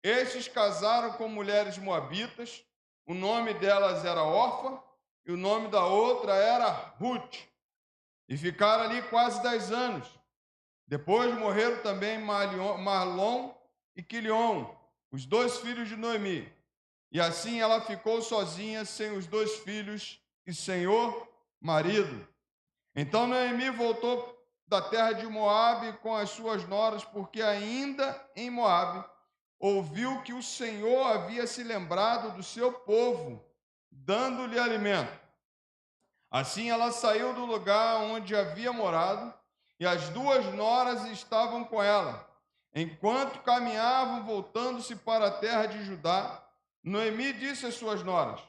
Speaker 8: Estes casaram com mulheres moabitas. O nome delas era Orfa e o nome da outra era Ruth. E ficaram ali quase 10 anos. Depois morreram também Malom e Quilion, os 2 filhos de Noemi. E assim ela ficou sozinha, sem os 2 filhos e sem o marido. Então Noemi voltou da terra de Moabe com as suas noras, porque ainda em Moabe ouviu que o Senhor havia se lembrado do seu povo, dando-lhe alimento. Assim ela saiu do lugar onde havia morado, e as 2 noras estavam com ela. Enquanto caminhavam, voltando-se para a terra de Judá, Noemi disse às suas noras: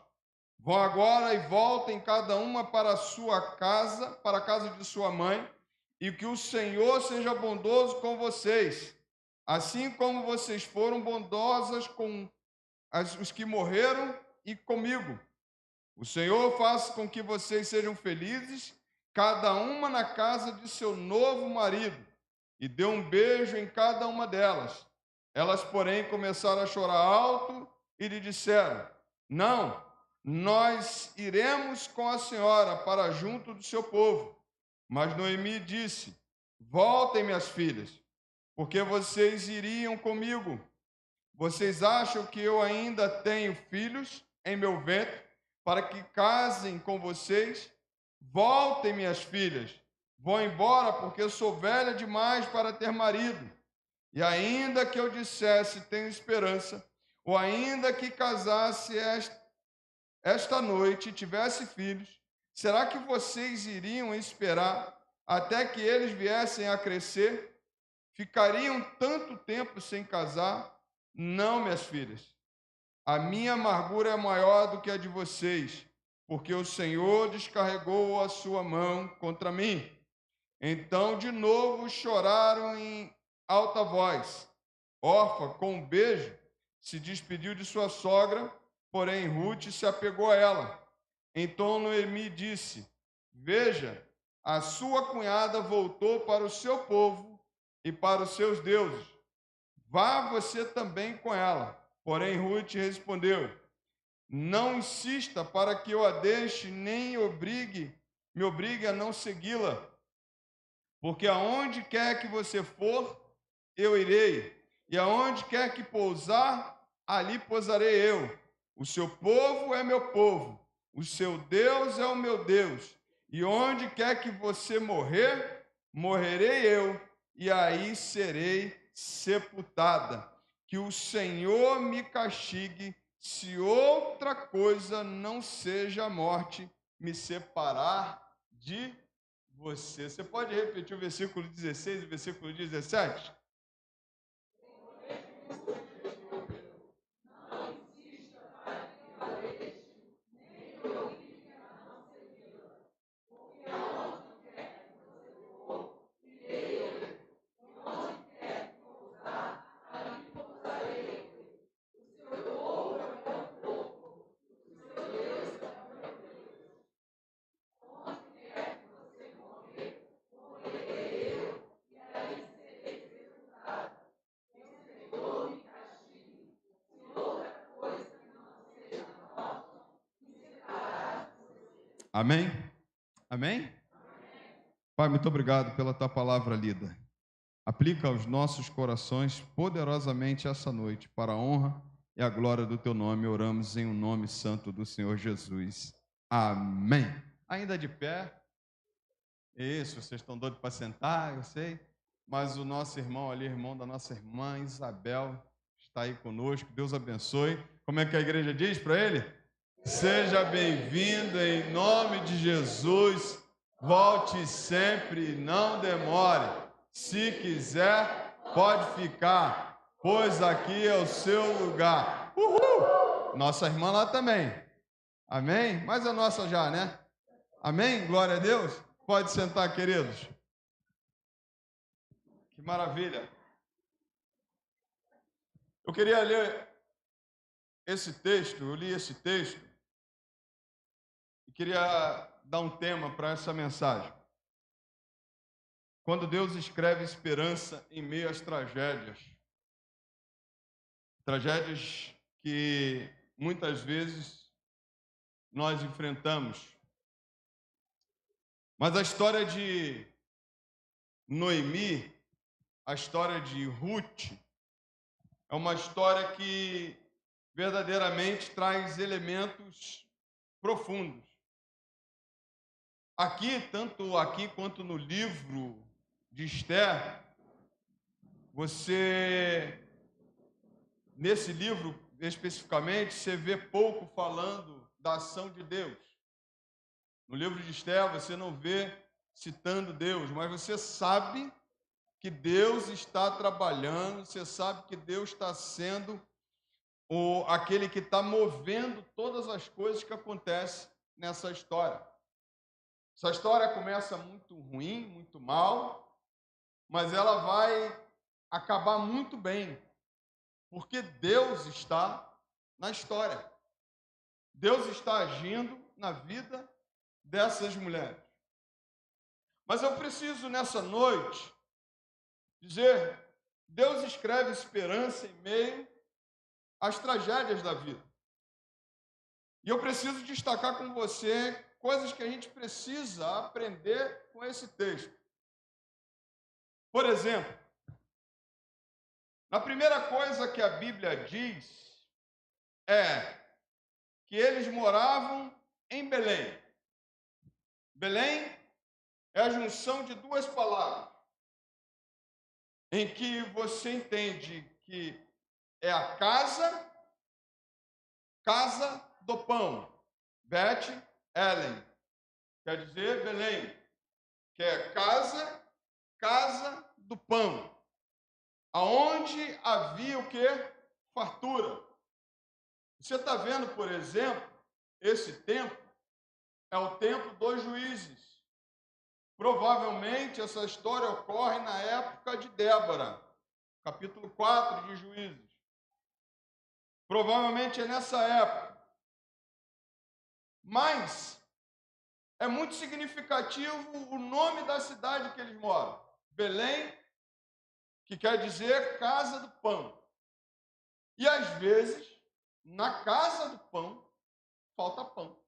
Speaker 8: vão agora e voltem cada uma para a sua casa, para a casa de sua mãe, e que o Senhor seja bondoso com vocês, assim como vocês foram bondosas com os que morreram e comigo. O Senhor faça com que vocês sejam felizes, cada uma na casa de seu novo marido, e deu um beijo em cada uma delas. Elas, porém, começaram a chorar alto e lhe disseram: não, nós iremos com a senhora para junto do seu povo. Mas Noemi disse: voltem, minhas filhas, porque vocês iriam comigo. Vocês acham que eu ainda tenho filhos em meu ventre para que casem com vocês? Voltem, minhas filhas, vou embora, porque eu sou velha demais para ter marido. E ainda que eu dissesse tenho esperança, ou ainda que casasse esta noite e tivesse filhos, será que vocês iriam esperar até que eles viessem a crescer? Ficariam tanto tempo sem casar? Não, minhas filhas. A minha amargura é maior do que a de vocês, porque o Senhor descarregou a sua mão contra mim. Então, de novo, choraram em alta voz. Orfa, com um beijo, se despediu de sua sogra, porém Ruth se apegou a ela. Então Noemi disse: veja, a sua cunhada voltou para o seu povo e para os seus deuses. Vá você também com ela. Porém Ruth respondeu: não insista para que eu a deixe, nem me obrigue a não segui-la. Porque aonde quer que você for, eu irei, e aonde quer que pousar, ali pousarei eu. O seu povo é meu povo, o seu Deus é o meu Deus, e onde quer que você morrer, morrerei eu, e aí serei sepultada. Que o Senhor me castigue, se outra coisa não seja a morte me separar de você. Você pode repetir o versículo 16 e o versículo 17? Amém? Amém? Pai, muito obrigado pela tua palavra lida. Aplica aos nossos corações poderosamente essa noite, para a honra e a glória do teu nome. Oramos em um nome santo do Senhor Jesus. Amém. Ainda de pé. Isso, vocês estão doidos para sentar, eu sei. Mas o nosso irmão ali, irmão da nossa irmã Isabel, está aí conosco. Deus abençoe. Como é que a igreja diz para ele? Seja bem-vindo em nome de Jesus. Volte sempre, não demore. Se quiser, pode ficar, pois aqui é o seu lugar. Uhul! Nossa irmã lá também. Amém? Mas a nossa já, né? Amém? Glória a Deus. Pode sentar, queridos. Que maravilha. Eu queria ler esse texto, eu li esse texto e queria dar um tema para essa mensagem. Quando Deus escreve esperança em meio às tragédias. Tragédias que muitas vezes nós enfrentamos. Mas a história de Noemi, a história de Ruth, é uma história que verdadeiramente traz elementos profundos. Aqui, tanto aqui quanto no livro de Esther, nesse livro especificamente, você vê pouco falando da ação de Deus. No livro de Esther, você não vê citando Deus, mas você sabe que Deus está trabalhando, você sabe que Deus está sendo aquele que está movendo todas as coisas que acontecem nessa história. Essa história começa muito ruim, muito mal, mas ela vai acabar muito bem, porque Deus está na história. Deus está agindo na vida dessas mulheres. Mas eu preciso, nessa noite, dizer, Deus escreve esperança em meio às tragédias da vida. E eu preciso destacar com você coisas que a gente precisa aprender com esse texto. Por exemplo, a primeira coisa que a Bíblia diz é que eles moravam em Belém. Belém é a junção de duas palavras, em que você entende que é a casa do pão, Beth Ellen, quer dizer Belém, que é casa do pão, aonde havia o quê? Fartura. Você está vendo, por exemplo, esse tempo é o tempo dos juízes. Provavelmente essa história ocorre na época de Débora, capítulo 4 de Juízes. Provavelmente é nessa época. Mas é muito significativo o nome da cidade que eles moram. Belém, que quer dizer casa do pão. E às vezes, na casa do pão, falta pão.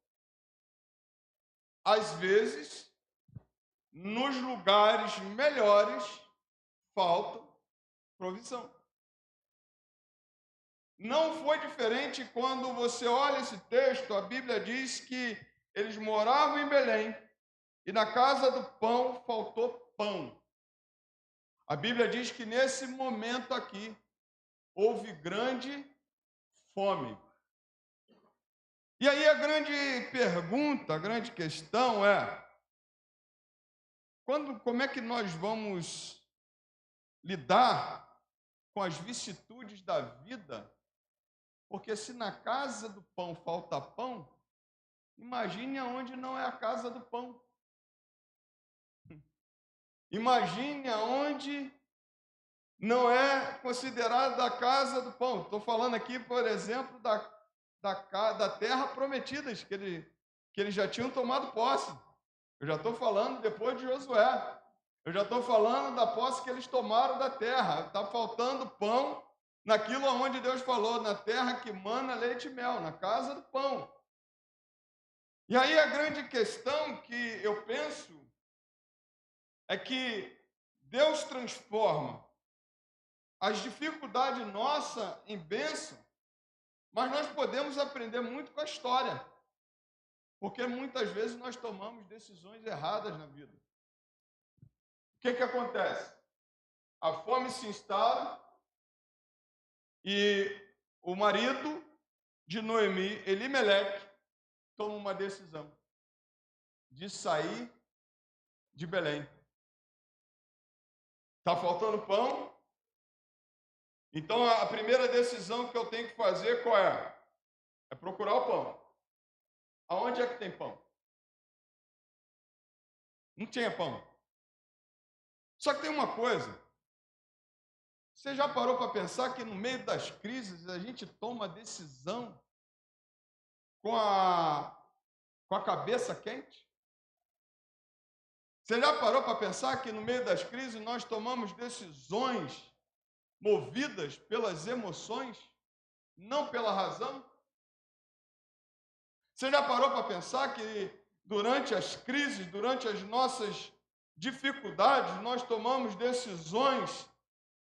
Speaker 8: Às vezes, nos lugares melhores, falta provisão. Não foi diferente quando você olha esse texto, a Bíblia diz que eles moravam em Belém e na casa do pão faltou pão. A Bíblia diz que nesse momento aqui houve grande fome. E aí a grande pergunta, a grande questão é: como é que nós vamos lidar com as vicissitudes da vida? Porque se na casa do pão falta pão, imagine aonde não é a casa do pão. Imagine aonde não é considerada a casa do pão. Estou falando aqui, por exemplo, da terra prometida, que eles já tinham tomado posse. Eu já estou falando depois de Josué. Eu já estou falando da posse que eles tomaram da terra. Está faltando pão naquilo onde Deus falou, na terra que mana leite e mel, na casa do pão. E aí a grande questão que eu penso é que Deus transforma as dificuldades nossas em bênção, mas nós podemos aprender muito com a história, porque muitas vezes nós tomamos decisões erradas na vida. O que acontece? A fome se instala e o marido de Noemi, Elimeleque, toma uma decisão de sair de Belém. Está faltando pão? Então a primeira decisão que eu tenho que fazer qual é? É procurar o pão. Aonde é que tem pão? Não tinha pão. Só que tem uma coisa. Você já parou para pensar que no meio das crises a gente toma decisão com a cabeça quente? Você já parou para pensar que no meio das crises nós tomamos decisões movidas pelas emoções, não pela razão? Você já parou para pensar que durante as crises, durante as nossas dificuldades, nós tomamos decisões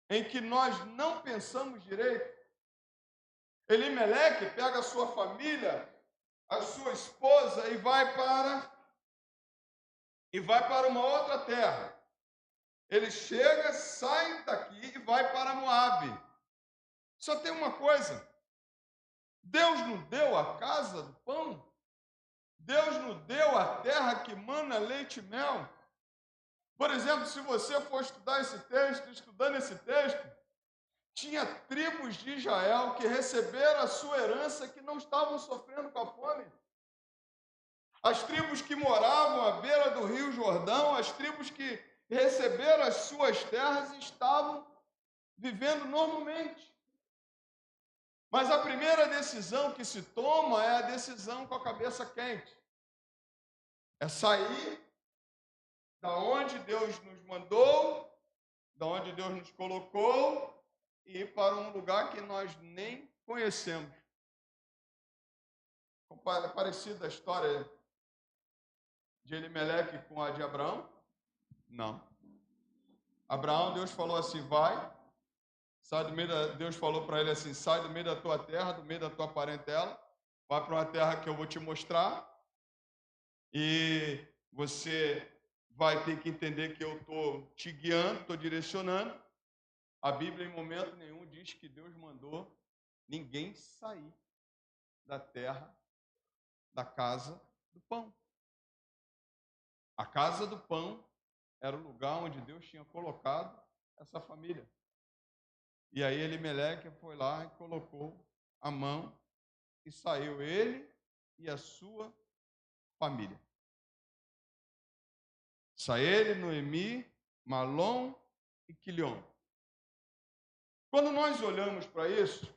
Speaker 8: em que nós não pensamos direito? Elimeleque pega a sua família, a sua esposa e vai para uma outra terra. Ele chega, sai daqui e vai para Moabe. Só tem uma coisa: Deus nos deu a casa do pão, Deus nos deu a terra que mana leite e mel. Por exemplo, se você for estudar esse texto, estudando esse texto, tinha tribos de Israel que receberam a sua herança que não estavam sofrendo com a fome. As tribos que moravam à beira do rio Jordão, as tribos que receberam as suas terras estavam vivendo normalmente. Mas a primeira decisão que se toma é a decisão com a cabeça quente. É sair da onde Deus nos mandou, da onde Deus nos colocou, e ir para um lugar que nós nem conhecemos. Parecida a história de Elimeleque com a de Abraão? Não. Abraão, Deus falou assim, vai, sai do meio Deus falou para ele assim, sai do meio da tua terra, do meio da tua parentela, vai para uma terra que eu vou te mostrar, e você vai ter que entender que eu estou te guiando, estou direcionando. A Bíblia, em momento nenhum, diz que Deus mandou ninguém sair da terra, da casa do pão. A casa do pão era o lugar onde Deus tinha colocado essa família. E aí Elimeleque foi lá e colocou a mão e saiu ele e a sua família. Saiu ele, Noemi, Malom e Quilion. Quando nós olhamos para isso,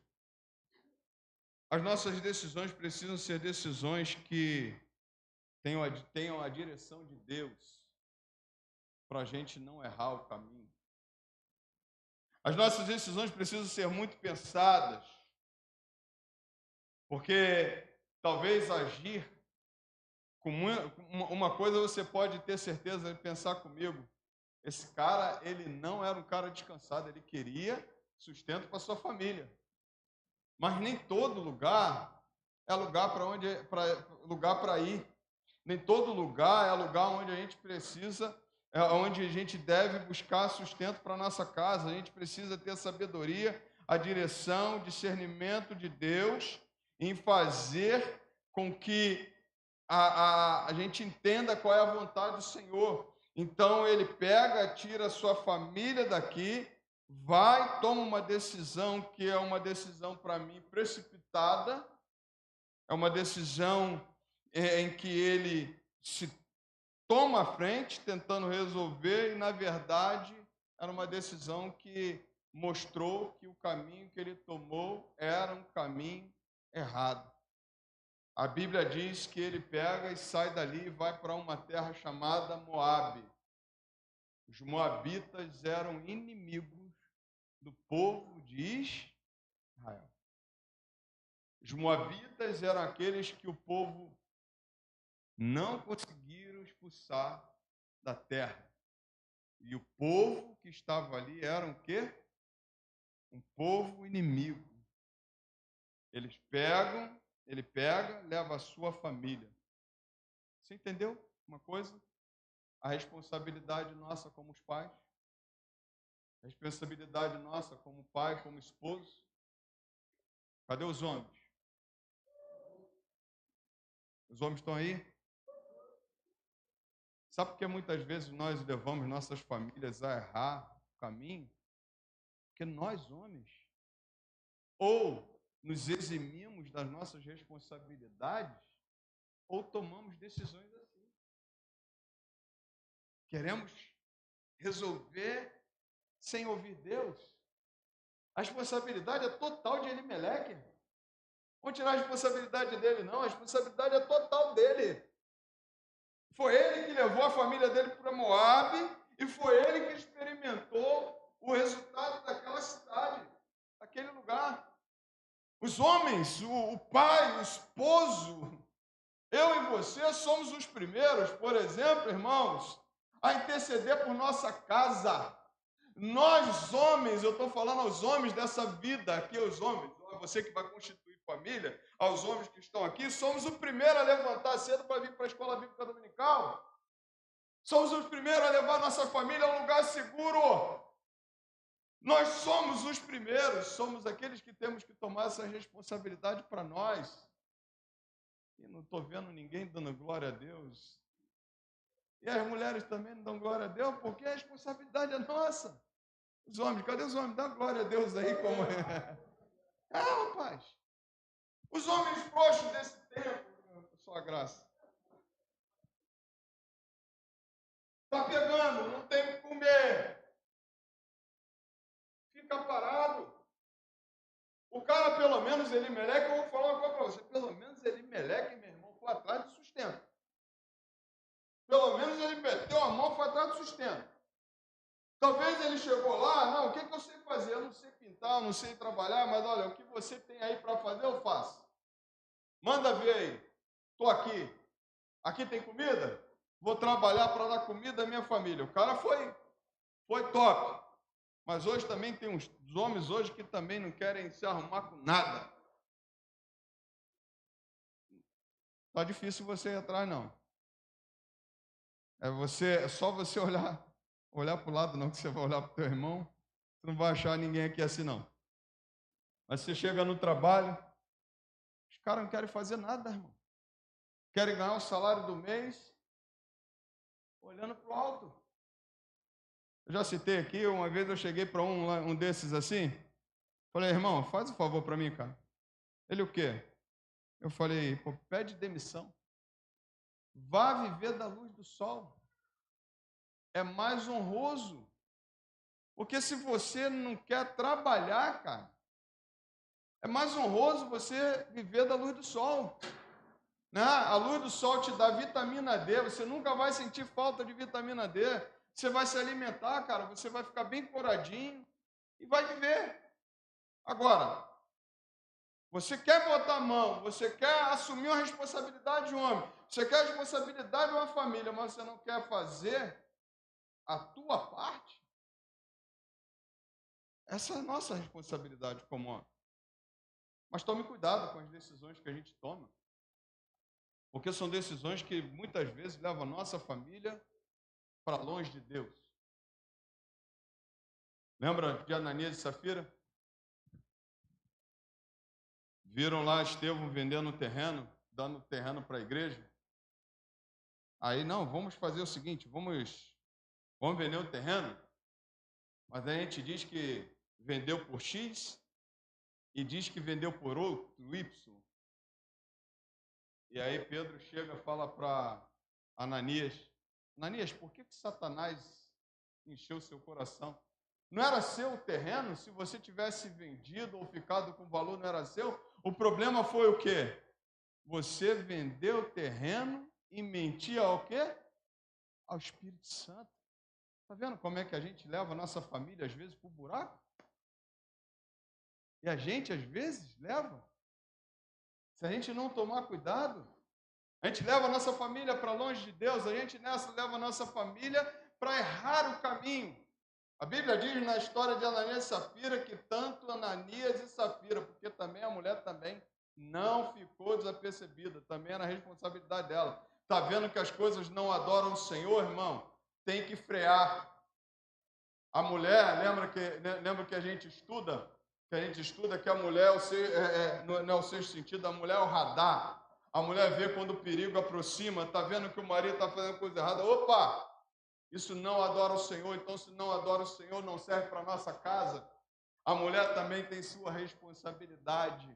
Speaker 8: as nossas decisões precisam ser decisões que tenham a direção de Deus, para a gente não errar o caminho. As nossas decisões precisam ser muito pensadas, porque talvez agir com uma coisa você pode ter certeza de pensar comigo. Esse cara, ele não era um cara descansado, ele queria sustento para sua família. Mas nem todo lugar é lugar para ir. Nem todo lugar é lugar onde a gente precisa, onde a gente deve buscar sustento para a nossa casa. A gente precisa ter a sabedoria, a direção, o discernimento de Deus em fazer com que a gente entenda qual é a vontade do Senhor. Então ele pega, tira a sua família daqui, vai, toma uma decisão que é uma decisão para mim precipitada, é uma decisão em que ele se toma à frente tentando resolver e na verdade era uma decisão que mostrou que o caminho que ele tomou era um caminho errado. A Bíblia diz que ele pega e sai dali e vai para uma terra chamada Moabe. Os moabitas eram inimigos do povo de Israel. Os moabitas eram aqueles que o povo não conseguiram expulsar da terra. E o povo que estava ali era o quê? Um povo inimigo. Ele pega, leva a sua família. Você entendeu uma coisa? A responsabilidade nossa como os pais, a responsabilidade nossa como pai, como esposo. Cadê os homens? Os homens estão aí? Sabe por que muitas vezes nós levamos nossas famílias a errar o caminho? Porque nós, homens, ou nos eximimos das nossas responsabilidades, ou tomamos decisões assim. Queremos resolver sem ouvir Deus. A responsabilidade é total de Elimeleque. Vamos tirar a responsabilidade dele, não. A responsabilidade é total dele. Foi ele que levou a família dele para Moabe e foi ele que experimentou o resultado daquela cidade, daquele lugar. Os homens, o pai, o esposo, eu e você somos os primeiros, por exemplo, irmãos, a interceder por nossa casa. Nós, homens, eu estou falando aos homens dessa vida aqui, aos homens, você que vai constituir família, aos homens que estão aqui, somos o primeiro a levantar cedo para vir para a escola bíblica dominical. Somos os primeiros a levar nossa família a um lugar seguro. Nós somos os primeiros, somos aqueles que temos que tomar essa responsabilidade para nós. E não estou vendo ninguém dando glória a Deus. E as mulheres também não dão glória a Deus, porque a responsabilidade é nossa. Os homens, cadê os homens? Dá glória a Deus aí como é. Rapaz. Os homens frouxos desse tempo, sua graça. Está pegando, não tem o que comer. Fica parado. O cara, pelo menos, Elimeleque, eu vou falar uma coisa para você, pelo menos Elimeleque, meu irmão, foi atrás do sustento. Pelo menos ele meteu a mão, foi atrás do sustento. Talvez ele chegou lá, não, o que eu sei fazer? Eu não sei pintar, eu não sei trabalhar, mas olha, o que você tem aí para fazer, eu faço. Manda ver aí. Estou aqui. Aqui tem comida? Vou trabalhar para dar comida à minha família. O cara foi top. Mas hoje também tem uns homens hoje que também não querem se arrumar com nada. Está difícil você ir atrás, não. É só você olhar para o lado, não, que você vai olhar para o teu irmão, você não vai achar ninguém aqui assim, não. Mas você chega no trabalho, os caras não querem fazer nada, irmão. Querem ganhar o salário do mês, olhando para o alto. Eu já citei aqui, uma vez eu cheguei para um desses assim, falei, irmão, faz um favor para mim, cara. Ele o quê? Eu falei, pô, pede demissão. Vá viver da luz do sol. É mais honroso. Porque se você não quer trabalhar, cara, é mais honroso você viver da luz do sol. Né? A luz do sol te dá vitamina D, você nunca vai sentir falta de vitamina D. Você vai se alimentar, cara, você vai ficar bem coradinho e vai viver. Agora, você quer botar a mão, você quer assumir uma responsabilidade de um homem, você quer a responsabilidade de uma família, mas você não quer fazer a tua parte? Essa é a nossa responsabilidade como homem. Mas tome cuidado com as decisões que a gente toma, porque são decisões que muitas vezes levam a nossa família para longe de Deus. Lembra de Ananias e Safira? Viram lá Estevão vendendo terreno, dando terreno para a igreja. Aí, não, vamos fazer o seguinte, vamos vender o terreno, mas a gente diz que vendeu por X e diz que vendeu por outro, Y. E aí Pedro chega e fala para Ananias, Ananias, por que Satanás encheu seu coração? Não era seu o terreno? Se você tivesse vendido ou ficado com valor, não era seu? O problema foi o quê? Você vendeu o terreno e mentia ao quê? Ao Espírito Santo. Está vendo como é que a gente leva a nossa família, às vezes, para o buraco? E a gente, às vezes, leva. Se a gente não tomar cuidado, a gente leva a nossa família para longe de Deus, a gente leva a nossa família para errar o caminho. A Bíblia diz na história de Ananias e Safira que tanto Ananias e Safira, porque também a mulher também não ficou desapercebida, também era a responsabilidade dela. Está vendo que as coisas não adoram o Senhor, irmão? Tem que frear. A mulher, lembra que a gente estuda? Que a mulher, não é o sexto sentido, a mulher é o radar. A mulher vê quando o perigo aproxima, está vendo que o marido está fazendo coisa errada. Opa! Isso não adora o Senhor, então se não adora o Senhor, não serve para a nossa casa. A mulher também tem sua responsabilidade.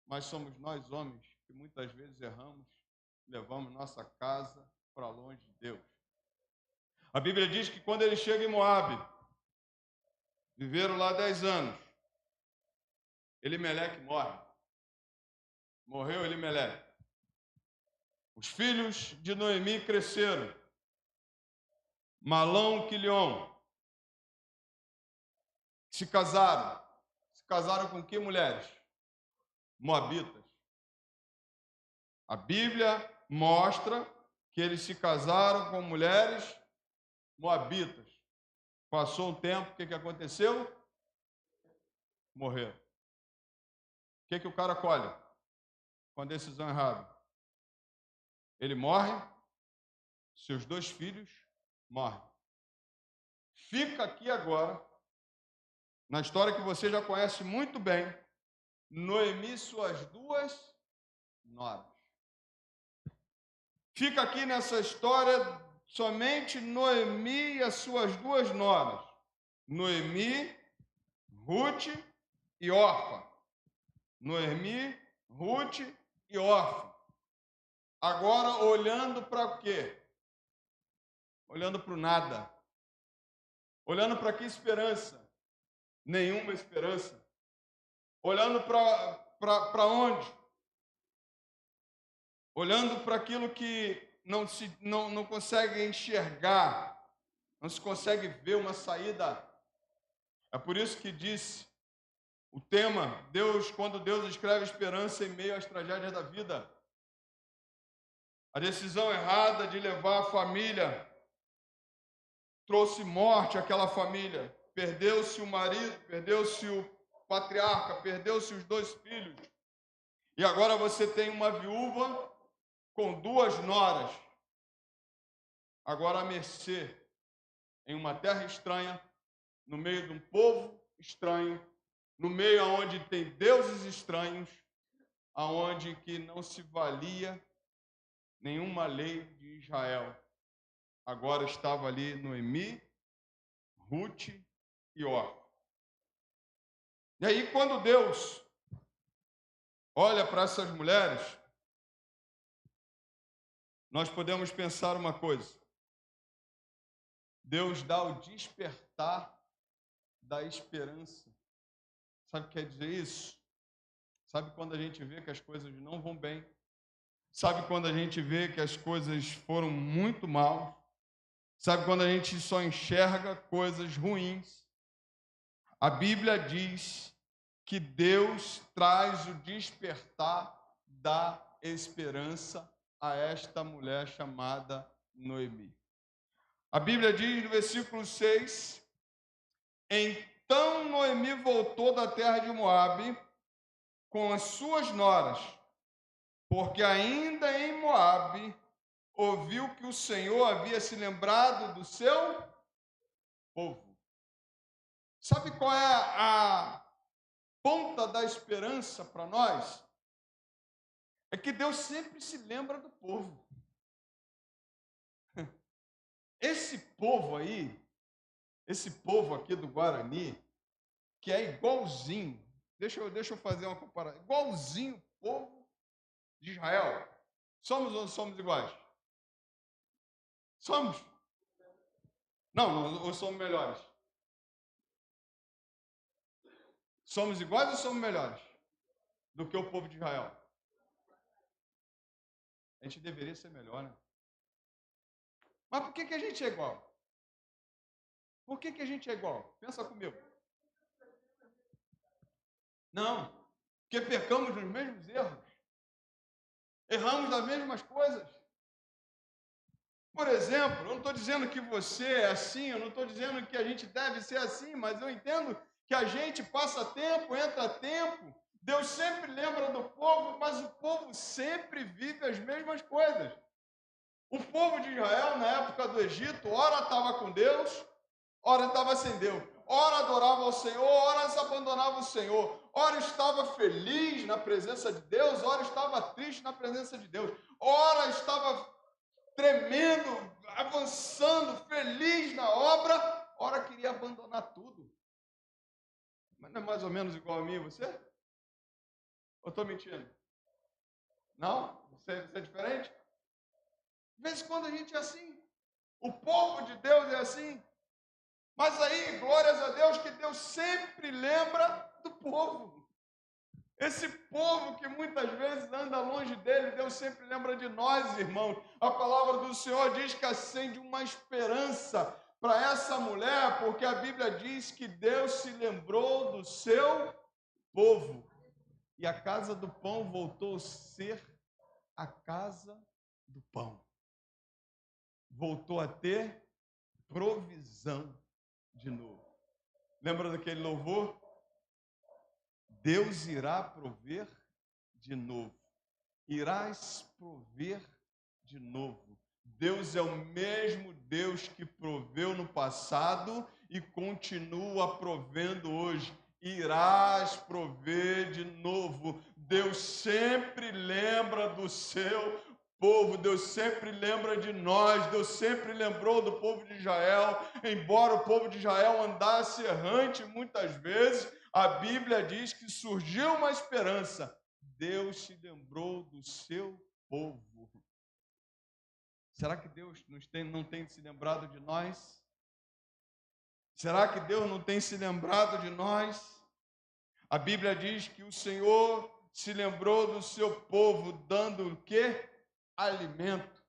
Speaker 8: Mas somos nós, homens, que muitas vezes erramos, levamos nossa casa para longe de Deus. A Bíblia diz que quando ele chega em Moabe, viveram lá 10 anos, Elimeleque morre. Morreu Elimeleque. Os filhos de Noemi cresceram. Malão, Quilion. Se casaram. Se casaram com que mulheres? Moabitas. A Bíblia mostra que eles se casaram com mulheres moabitas. Passou um tempo, o que aconteceu? Morreram. O que o cara colhe com a decisão errada? Ele morre, seus 2 filhos morrem. Fica aqui agora, na história que você já conhece muito bem, Noemi e suas 2 noras. Fica aqui nessa história somente Noemi e as suas 2 noras. Noemi, Ruth e Orfa. Noemi, Ruth e Orfa. Agora olhando para o quê? Olhando para o nada. Olhando para que esperança? Nenhuma esperança. Olhando para onde? Olhando para aquilo que não consegue enxergar, não se consegue ver uma saída. É por isso que disse o tema, quando Deus escreve esperança em meio às tragédias da vida. A decisão errada de levar a família trouxe morte àquela família. Perdeu-se o marido, perdeu-se o patriarca, perdeu-se os 2 filhos. E agora você tem uma viúva com 2 noras, agora à mercê, em uma terra estranha, no meio de um povo estranho, no meio onde tem deuses estranhos, aonde que não se valia nenhuma lei de Israel. Agora estava ali Noemi, Ruth e Orfa. E aí quando Deus olha para essas mulheres, nós podemos pensar uma coisa. Deus dá o despertar da esperança. Sabe o que quer dizer isso? Sabe quando a gente vê que as coisas não vão bem? Sabe quando a gente vê que as coisas foram muito mal? Sabe quando a gente só enxerga coisas ruins? A Bíblia diz que Deus traz o despertar da esperança a esta mulher chamada Noemi. A Bíblia diz no versículo 6, então Noemi voltou da terra de Moabe com as suas noras, porque ainda em Moabe ouviu que o Senhor havia se lembrado do seu povo. Sabe qual é a ponta da esperança para nós? É que Deus sempre se lembra do povo. Esse povo aí, esse povo aqui do Guarani, que é igualzinho, deixa eu fazer uma comparação, igualzinho o povo de Israel. Somos ou não somos iguais? Somos. Não, ou somos melhores? Somos iguais ou somos melhores do que o povo de Israel? A gente deveria ser melhor, né? Mas por que a gente é igual? Por que a gente é igual? Pensa comigo. Não, porque pecamos nos mesmos erros. Erramos nas mesmas coisas. Por exemplo, eu não estou dizendo que você é assim, eu não estou dizendo que a gente deve ser assim, mas eu entendo que a gente passa tempo, entra tempo, Deus sempre lembra do povo, mas o povo sempre vive as mesmas coisas. O povo de Israel, na época do Egito, ora estava com Deus, ora estava sem Deus. Ora adorava ao Senhor, ora se abandonava o Senhor. ora estava feliz na presença de Deus, ora estava triste na presença de Deus, ora estava tremendo, avançando, feliz na obra, ora queria abandonar tudo. Mas não é mais ou menos igual a mim e você? Ou estou mentindo? Não? Você é diferente? De vez em quando a gente é assim. O povo de Deus é assim. Mas aí, glórias a Deus, que Deus sempre lembra do povo. Esse povo que muitas vezes anda longe dele, Deus sempre lembra de nós, irmãos. A palavra do Senhor diz que acende uma esperança para essa mulher, porque a Bíblia diz que Deus se lembrou do seu povo. E a casa do pão voltou a ser a casa do pão. Voltou a ter provisão de novo. Lembra daquele louvor? Deus irá prover de novo. Irás prover de novo. Deus é o mesmo Deus que proveu no passado e continua provendo hoje. Irás prover de novo. Deus sempre lembra do seu povo, Deus sempre lembra de nós, Deus sempre lembrou do povo de Israel, embora o povo de Israel andasse errante muitas vezes, a Bíblia diz que surgiu uma esperança. Deus se lembrou do seu povo. Será que Deus não tem se lembrado de nós? Será que Deus não tem se lembrado de nós? A Bíblia diz que o Senhor se lembrou do seu povo, dando o quê? Alimento.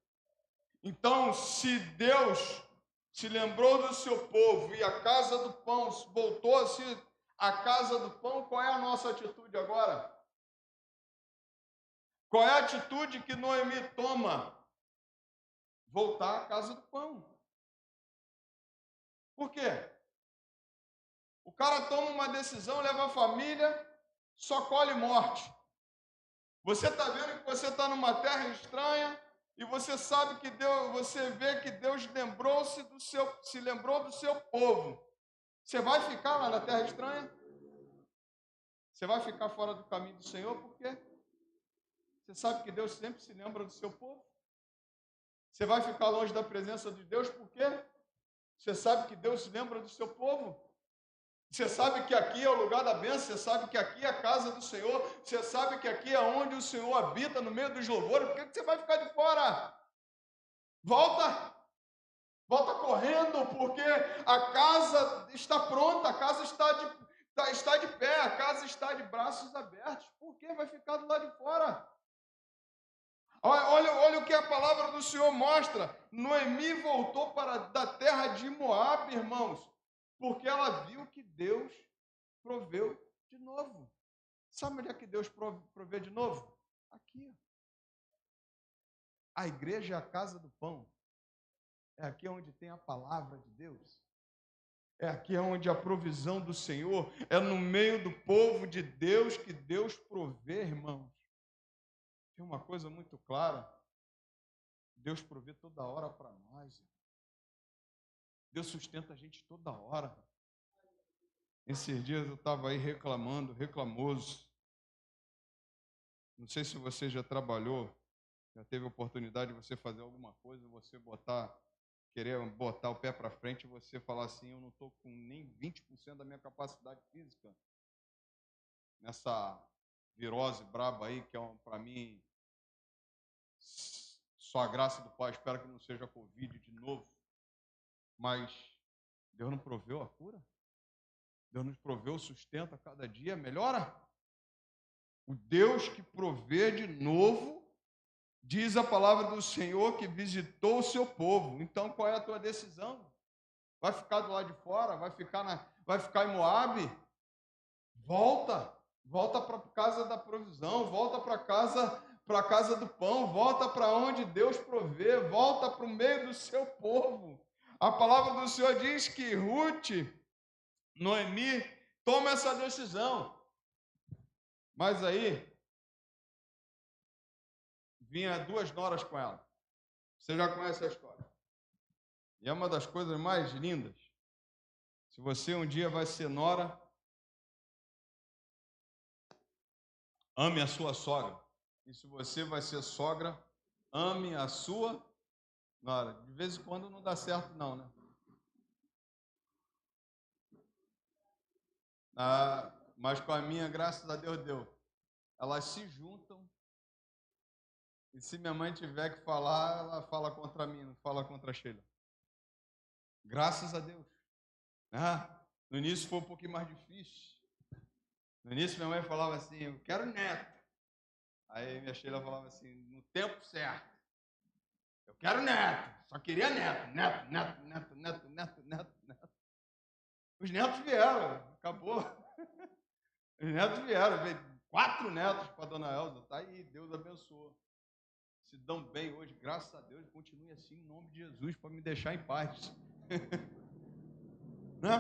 Speaker 8: Então, se Deus se lembrou do seu povo e a casa do pão voltou a ser a casa do pão, qual é a nossa atitude agora? Qual é a atitude que Noemi toma? Voltar à casa do pão. Por quê? O cara toma uma decisão, leva a família, só colhe morte. Você está vendo que você está numa terra estranha e você sabe que Deus, você vê que Deus se lembrou do seu povo. Você vai ficar lá na terra estranha? Você vai ficar fora do caminho do Senhor? Por quê? Você sabe que Deus sempre se lembra do seu povo? Você vai ficar longe da presença de Deus? Por quê? Você sabe que Deus se lembra do seu povo? Você sabe que aqui é o lugar da bênção, você sabe que aqui é a casa do Senhor, você sabe que aqui é onde o Senhor habita, no meio dos louvores, por que você vai ficar de fora? Volta correndo, porque a casa está pronta, a casa está de pé, a casa está de braços abertos, por que vai ficar do lado de fora? Olha o que a palavra do Senhor mostra, Noemi voltou da terra de Moabe, irmãos, porque ela viu que Deus proveu de novo. Sabe onde é que Deus provê de novo? Aqui. A igreja é a casa do pão. É aqui onde tem a palavra de Deus. É aqui onde a provisão do Senhor é no meio do povo de Deus que Deus provê, irmãos. Tem uma coisa muito clara. Deus provê toda hora para nós. Deus sustenta a gente toda hora. Esses dias eu estava aí reclamoso. Não sei se você já trabalhou, já teve oportunidade de você fazer alguma coisa, você querer botar o pé para frente e você falar assim, eu não estou com nem 20% da minha capacidade física. Nessa virose braba aí, que é para mim, só a graça do Pai, espero que não seja Covid de novo. Mas Deus não proveu a cura? Deus nos proveu o sustento a cada dia? Melhora? O Deus que provê de novo, diz a palavra do Senhor que visitou o seu povo. Então, qual é a tua decisão? Vai ficar do lado de fora? Vai ficar em Moabe? Volta para a casa da provisão, volta para a casa do pão, volta para onde Deus provê, volta para o meio do seu povo. A palavra do Senhor diz que Noemi, toma essa decisão. Mas aí, vinha 2 noras com ela. Você já conhece a história. E é uma das coisas mais lindas. Se você um dia vai ser nora, ame a sua sogra. E se você vai ser sogra, ame a sua nora. De vez em quando não dá certo não, né? Mas com a minha, graças a Deus, deu. Elas se juntam. E se minha mãe tiver que falar, ela fala contra mim, não fala contra a Sheila. Graças a Deus. No início foi um pouquinho mais difícil. No início minha mãe falava assim, eu quero neto. Aí minha Sheila falava assim, no tempo certo. Eu quero neto. Só queria neto. Neto. Os netos vieram, acabou. Os netos vieram, veio 4 netos para a dona Elza, tá aí, Deus abençoou. Se dão bem hoje, graças a Deus, continue assim, em nome de Jesus, para me deixar em paz. Né?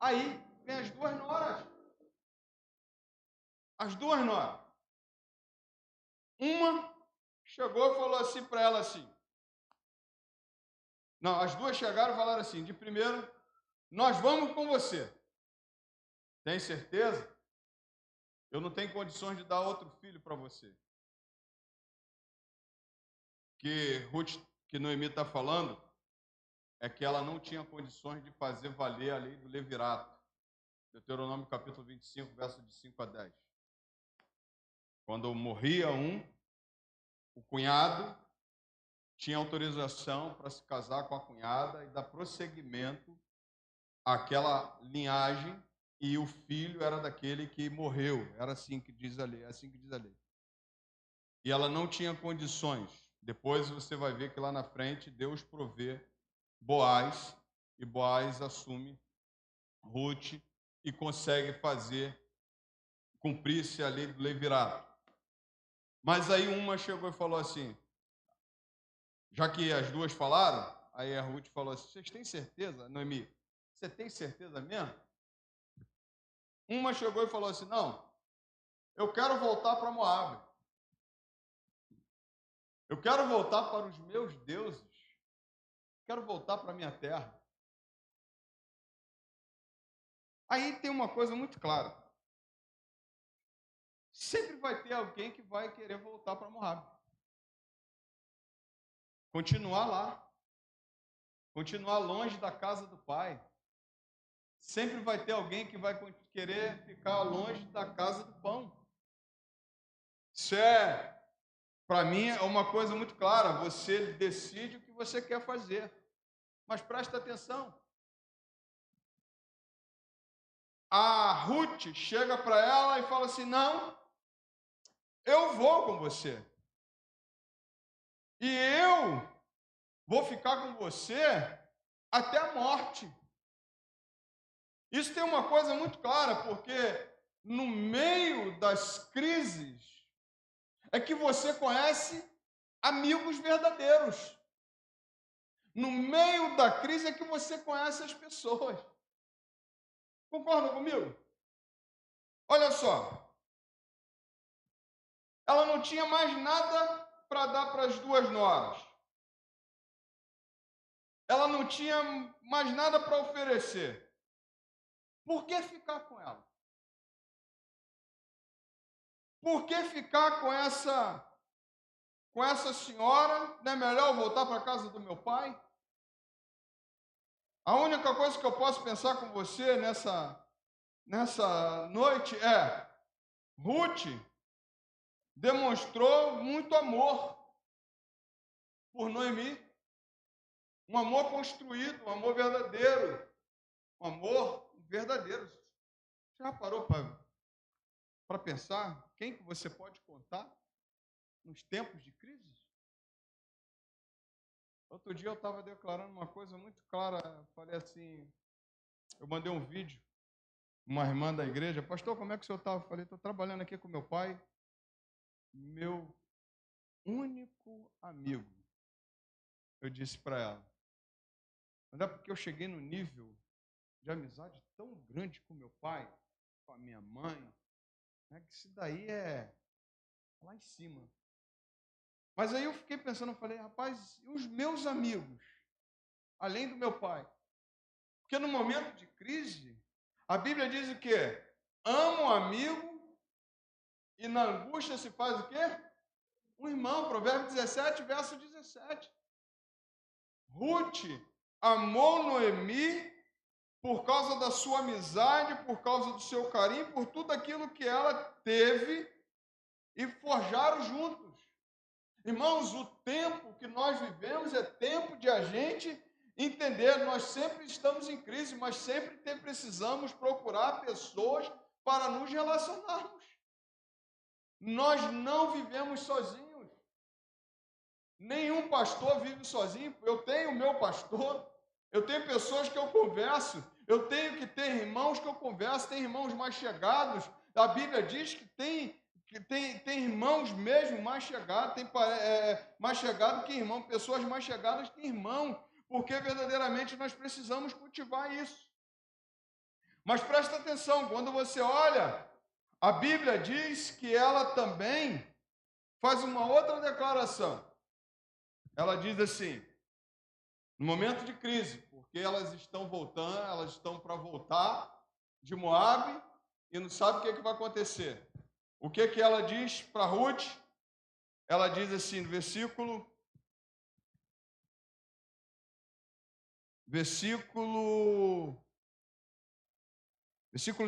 Speaker 8: Aí, vem as 2 noras. As 2 noras. Uma chegou e falou assim para ela assim. Não, as 2 chegaram e falaram assim, de primeiro, nós vamos com você. Tem certeza? Eu não tenho condições de dar outro filho para você. Que Noemi está falando é que ela não tinha condições de fazer valer a lei do levirato. Deuteronômio capítulo 25, verso de 5 a 10. Quando morria o cunhado tinha autorização para se casar com a cunhada e dar prosseguimento àquela linhagem, e o filho era daquele que morreu. Era assim que diz a lei, é assim que diz a lei. E ela não tinha condições. Depois você vai ver que lá na frente Deus provê Boaz, e Boaz assume Ruth e consegue cumprir-se a lei do levirato. Mas aí uma chegou e falou assim, já que as 2 falaram, aí a Ruth falou assim, vocês têm certeza, Noemi? Você tem certeza mesmo? Uma chegou e falou assim, não, eu quero voltar para Moabe. Eu quero voltar para os meus deuses. Quero voltar para a minha terra. Aí tem uma coisa muito clara. Sempre vai ter alguém que vai querer voltar para Moabe. Continuar lá. Continuar longe da casa do pai. Sempre vai ter alguém que vai querer ficar longe da casa do pão. Isso para mim, é uma coisa muito clara. Você decide o que você quer fazer. Mas presta atenção. A Ruth chega para ela e fala assim, não, eu vou com você. E eu vou ficar com você até a morte. Isso tem uma coisa muito clara, porque no meio das crises é que você conhece amigos verdadeiros. No meio da crise é que você conhece as pessoas. Concordam comigo? Olha só. Ela não tinha mais nada para dar para as 2 noras. Ela não tinha mais nada para oferecer. Por que ficar com ela? Por que ficar com essa senhora? Não é melhor eu voltar para a casa do meu pai? A única coisa que eu posso pensar com você nessa noite é: Ruth demonstrou muito amor por Noemi. Um amor construído, um amor verdadeiro. Um amor verdadeiro. Você já parou para pensar quem que você pode contar nos tempos de crise? Outro dia eu estava declarando uma coisa muito clara. Falei assim, eu mandei um vídeo, uma irmã da igreja, pastor, como é que o senhor está? Eu falei, estou trabalhando aqui com meu pai, meu único amigo. Eu disse para ela, mas é porque eu cheguei no nível de amizade tão grande com meu pai, com a minha mãe, né, que isso daí é lá em cima. Mas aí eu fiquei pensando, eu falei, rapaz, e os meus amigos, além do meu pai? Porque no momento de crise, a Bíblia diz o quê? Ama o amigo E na angústia se faz o quê? Um irmão, Provérbios 17, verso 17. Ruth amou Noemi por causa da sua amizade, por causa do seu carinho, por tudo aquilo que ela teve e forjaram juntos. Irmãos, o tempo que nós vivemos é tempo de a gente entender, nós sempre estamos em crise, mas sempre precisamos procurar pessoas para nos relacionarmos. Nós não vivemos sozinhos. Nenhum pastor vive sozinho. Eu tenho o meu pastor, eu tenho pessoas que eu converso, eu tenho que ter irmãos que eu converso, tem irmãos mais chegados. A Bíblia diz que tem irmãos mesmo mais chegados, mais chegado que irmão, pessoas mais chegadas que irmão, porque verdadeiramente nós precisamos cultivar isso. Mas presta atenção, quando você olha, a Bíblia diz que ela também faz uma outra declaração. Ela diz assim, no momento de crise, porque elas estão voltando, elas estão para voltar de Moabe e não sabe o que vai acontecer. O que ela diz para Ruth? Ela diz assim, no versículo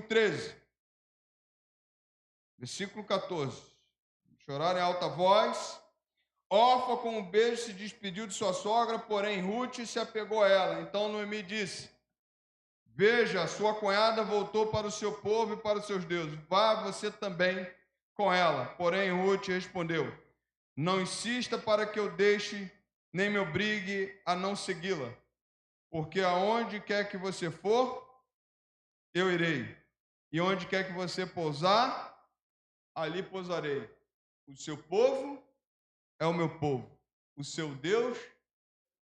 Speaker 8: 13, versículo 14. Choraram em alta voz. Orfa, com um beijo, se despediu de sua sogra, porém Ruth se apegou a ela. Então Noemi disse, veja, sua cunhada voltou para o seu povo e para os seus deuses. Vá você também com ela. Porém Ruth respondeu, não insista para que eu deixe, nem me obrigue a não segui-la. Porque aonde quer que você for, eu irei. E onde quer que você pousar, ali pousarei. O seu povo é o meu povo. O seu Deus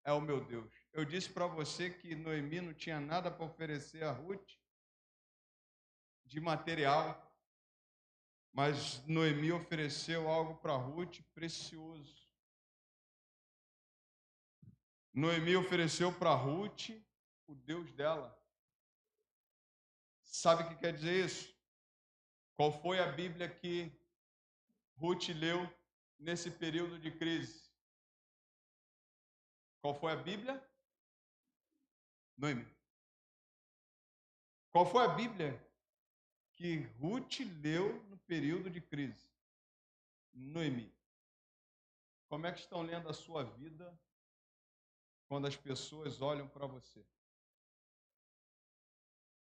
Speaker 8: é o meu Deus. Eu disse para você que Noemi não tinha nada para oferecer a Ruth de material, mas Noemi ofereceu algo para Ruth precioso. Noemi ofereceu para Ruth o Deus dela. Sabe o que quer dizer isso? Qual foi a Bíblia que Ruth leu nesse período de crise? Qual foi a Bíblia? Noemi. Qual foi a Bíblia que Ruth leu no período de crise? Noemi. Como é que estão lendo a sua vida quando as pessoas olham para você?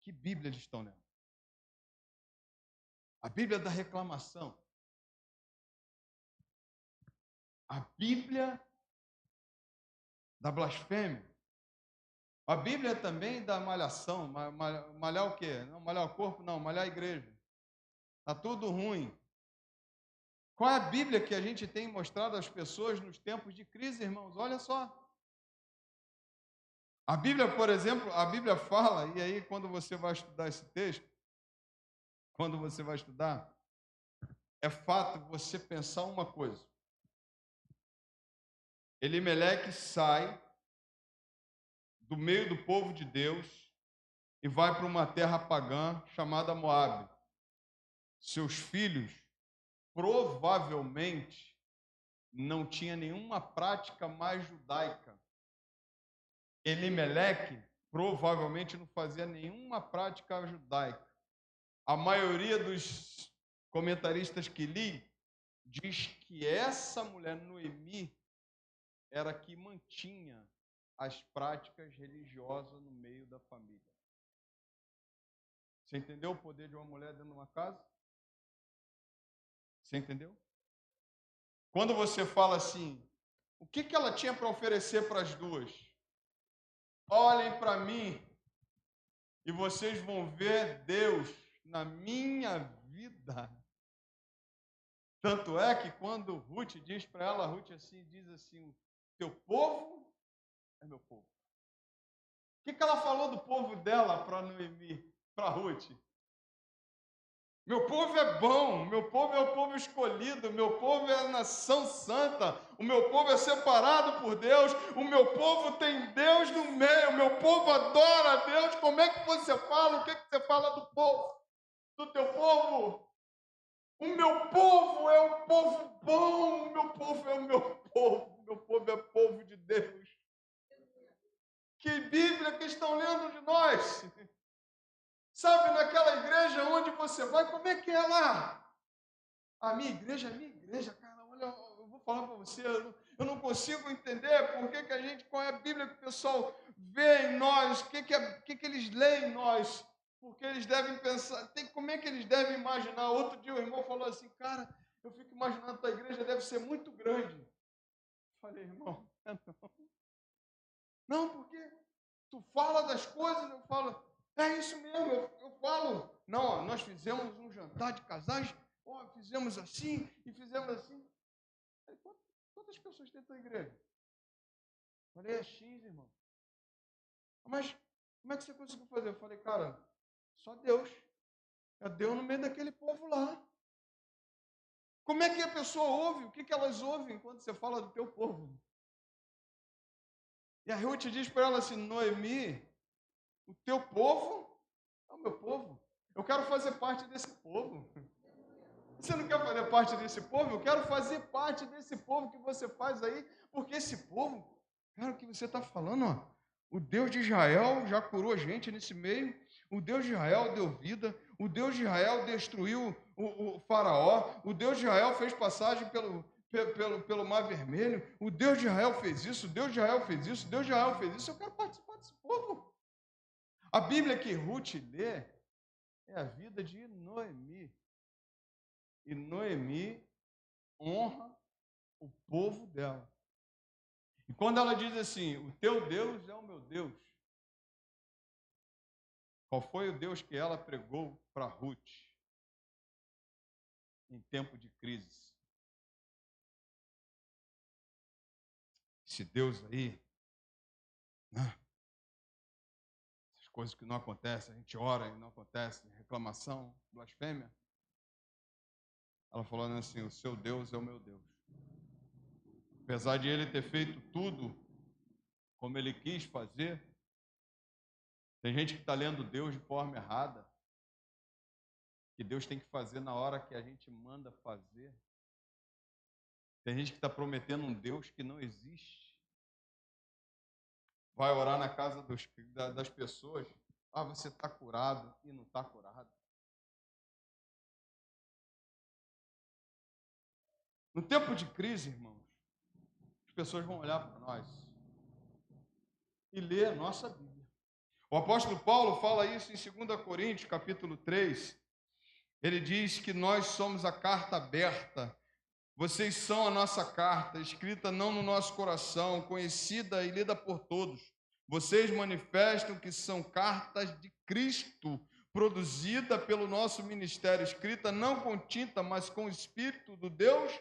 Speaker 8: Que Bíblia eles estão lendo? A Bíblia da reclamação. A Bíblia da blasfêmia. A Bíblia também da malhação. Malhar o quê? Não malhar o corpo, não, malhar a igreja. Está tudo ruim. Qual é a Bíblia que a gente tem mostrado às pessoas nos tempos de crise, irmãos? Olha só. A Bíblia, por exemplo, a Bíblia fala, e aí quando você vai estudar esse texto, quando você vai estudar, é fato você pensar uma coisa. Elimeleque sai do meio do povo de Deus e vai para uma terra pagã chamada Moabe. Seus filhos provavelmente não tinham nenhuma prática mais judaica. Elimeleque provavelmente não fazia nenhuma prática judaica. A maioria dos comentaristas que li diz que essa mulher Noemi era que mantinha as práticas religiosas no meio da família. Você entendeu o poder de uma mulher dentro de uma casa? Você entendeu? Quando você fala assim, o que ela tinha para oferecer para as duas? Olhem para mim e vocês vão ver Deus na minha vida. Tanto é que quando Ruth diz para ela, Ruth assim, diz assim, teu povo é meu povo. O que ela falou do povo dela para Noemi, para Ruth? Meu povo é bom, meu povo é o povo escolhido, meu povo é a nação santa, o meu povo é separado por Deus, o meu povo tem Deus no meio, o meu povo adora a Deus. Como é que você fala? O que você fala do povo? Do teu povo? O meu povo é um povo bom, o meu povo é o meu povo é povo de Deus. Que Bíblia que estão lendo de nós? Sabe, naquela igreja onde você vai, como é que é lá? A minha igreja é minha igreja, cara. Olha, eu vou falar para você, eu não consigo entender por que a gente, qual é a Bíblia que o pessoal vê em nós, o que eles leem em nós, porque eles devem pensar, como é que eles devem imaginar. Outro dia o irmão falou assim, cara, eu fico imaginando que a igreja deve ser muito grande. Eu falei, irmão, não, porque tu fala das coisas, eu falo, é isso mesmo, eu falo. Não, nós fizemos um jantar de casais, fizemos assim e fizemos assim. Quantas pessoas tem a tua igreja? Eu falei, é X, irmão. Mas como é que você conseguiu fazer? Eu falei, cara, só Deus. É Deus no meio daquele povo lá. Como é que a pessoa ouve? O que elas ouvem quando você fala do teu povo? E a Ruth diz para ela assim, Noemi, o teu povo é o meu povo. Eu quero fazer parte desse povo. Você não quer fazer parte desse povo? Eu quero fazer parte desse povo que você faz aí, porque esse povo, cara, o que você está falando, ó, o Deus de Israel já curou a gente nesse meio, o Deus de Israel deu vida, o Deus de Israel destruiu o faraó, o Deus de Israel fez passagem pelo Mar Vermelho, o Deus de Israel fez isso, o Deus de Israel fez isso, o Deus de Israel fez isso, eu quero participar desse povo. A Bíblia que Ruth lê é a vida de Noemi. E Noemi honra o povo dela. E quando ela diz assim, o teu Deus é o meu Deus, qual foi o Deus que ela pregou para Ruth em tempo de crise? Esse Deus aí, né? Essas coisas que não acontecem, a gente ora e não acontece, reclamação, blasfêmia. Ela falando assim, o seu Deus é o meu Deus. Apesar de ele ter feito tudo como ele quis fazer, tem gente que está lendo Deus de forma errada, que Deus tem que fazer na hora que a gente manda fazer. Tem gente que está prometendo um Deus que não existe. Vai orar na casa das pessoas, você está curado e não está curado. No tempo de crise, irmãos, as pessoas vão olhar para nós e ler a nossa Bíblia. O apóstolo Paulo fala isso em 2 Coríntios, capítulo 3. Ele diz que nós somos a carta aberta. Vocês são a nossa carta, escrita não no nosso coração, conhecida e lida por todos. Vocês manifestam que são cartas de Cristo, produzida pelo nosso ministério, escrita não com tinta, mas com o Espírito do Deus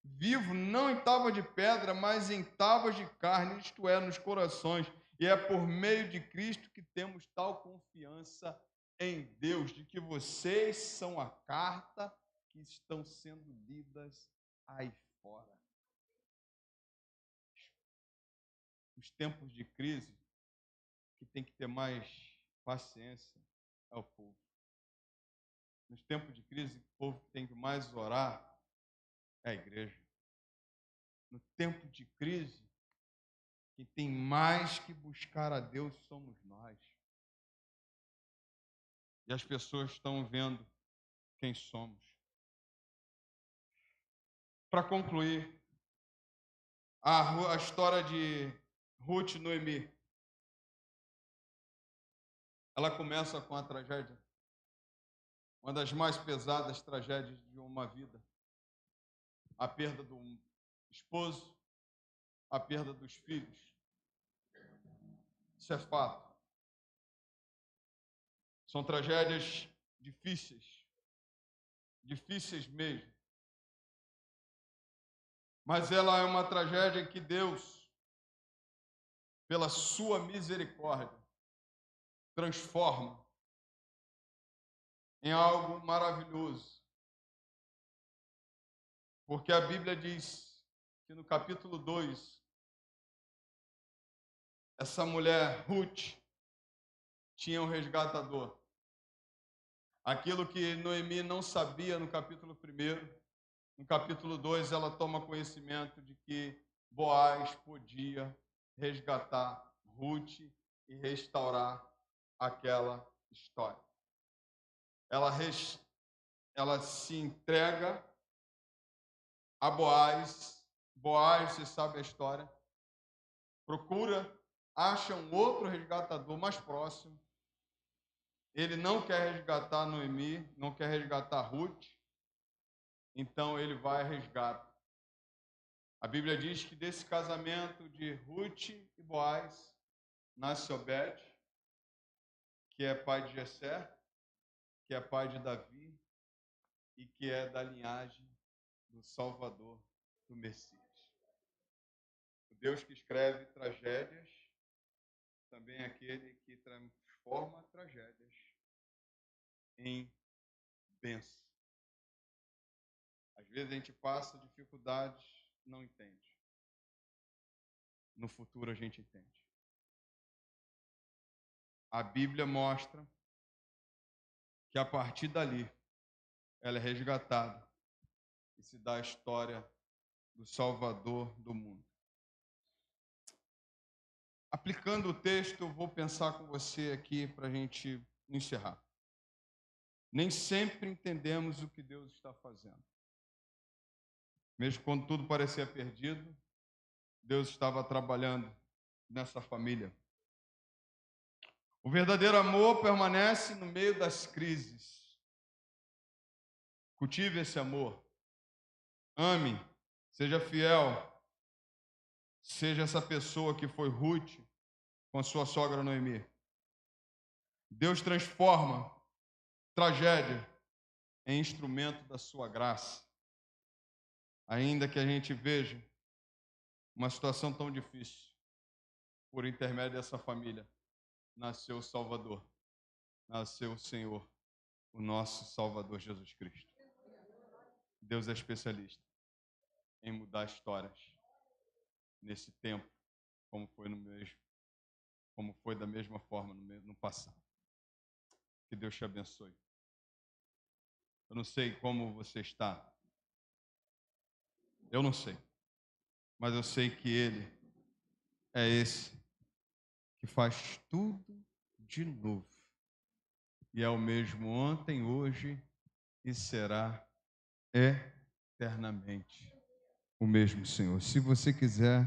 Speaker 8: vivo, não em tábuas de pedra, mas em tábuas de carne, isto é, nos corações. E é por meio de Cristo que temos tal confiança em Deus, de que vocês são a carta que estão sendo lidas aí fora. Os tempos de crise, que tem que ter mais paciência é o povo. Nos tempos de crise, o povo que tem que mais orar é a igreja. No tempo de crise, quem tem mais que buscar a Deus somos nós. E as pessoas estão vendo quem somos. Para concluir, a história de Ruth e Noemi, ela começa com a tragédia, uma das mais pesadas tragédias de uma vida. A perda do esposo, a perda dos filhos. Isso é fato. São tragédias difíceis, difíceis mesmo. Mas ela é uma tragédia que Deus, pela sua misericórdia, transforma em algo maravilhoso. Porque a Bíblia diz que no capítulo 2, essa mulher, Ruth, tinha um resgatador. Aquilo que Noemi não sabia no capítulo 1, no capítulo 2, ela toma conhecimento de que Boaz podia resgatar Ruth e restaurar aquela história. Ela se entrega a Boaz. Boaz, você sabe a história, procura, acha um outro resgatador mais próximo. Ele não quer resgatar Noemi, não quer resgatar Ruth, então ele vai a resgate. A Bíblia diz que desse casamento de Ruth e Boaz nasce Obed, que é pai de Jessé, que é pai de Davi e que é da linhagem do Salvador, do Messias. O Deus que escreve tragédias, também é aquele que transforma tragédias em bênção. Às vezes a gente passa dificuldades, não entende. No futuro a gente entende. A Bíblia mostra que a partir dali ela é resgatada e se dá a história do Salvador do mundo. Aplicando o texto, eu vou pensar com você aqui para a gente encerrar. Nem sempre entendemos o que Deus está fazendo. Mesmo quando tudo parecia perdido, Deus estava trabalhando nessa família. O verdadeiro amor permanece no meio das crises. Cultive esse amor. Ame, seja fiel. Seja essa pessoa que foi Ruth com a sua sogra Noemi. Deus transforma tragédia em instrumento da sua graça. Ainda que a gente veja uma situação tão difícil, por intermédio dessa família, nasceu o Salvador, nasceu o Senhor, o nosso Salvador Jesus Cristo. Deus é especialista em mudar histórias nesse tempo, como foi da mesma forma no passado. Que Deus te abençoe. Eu não sei como você está. Eu não sei. Mas eu sei que Ele é esse que faz tudo de novo. E é o mesmo ontem, hoje e será eternamente o mesmo Senhor. Se você quiser,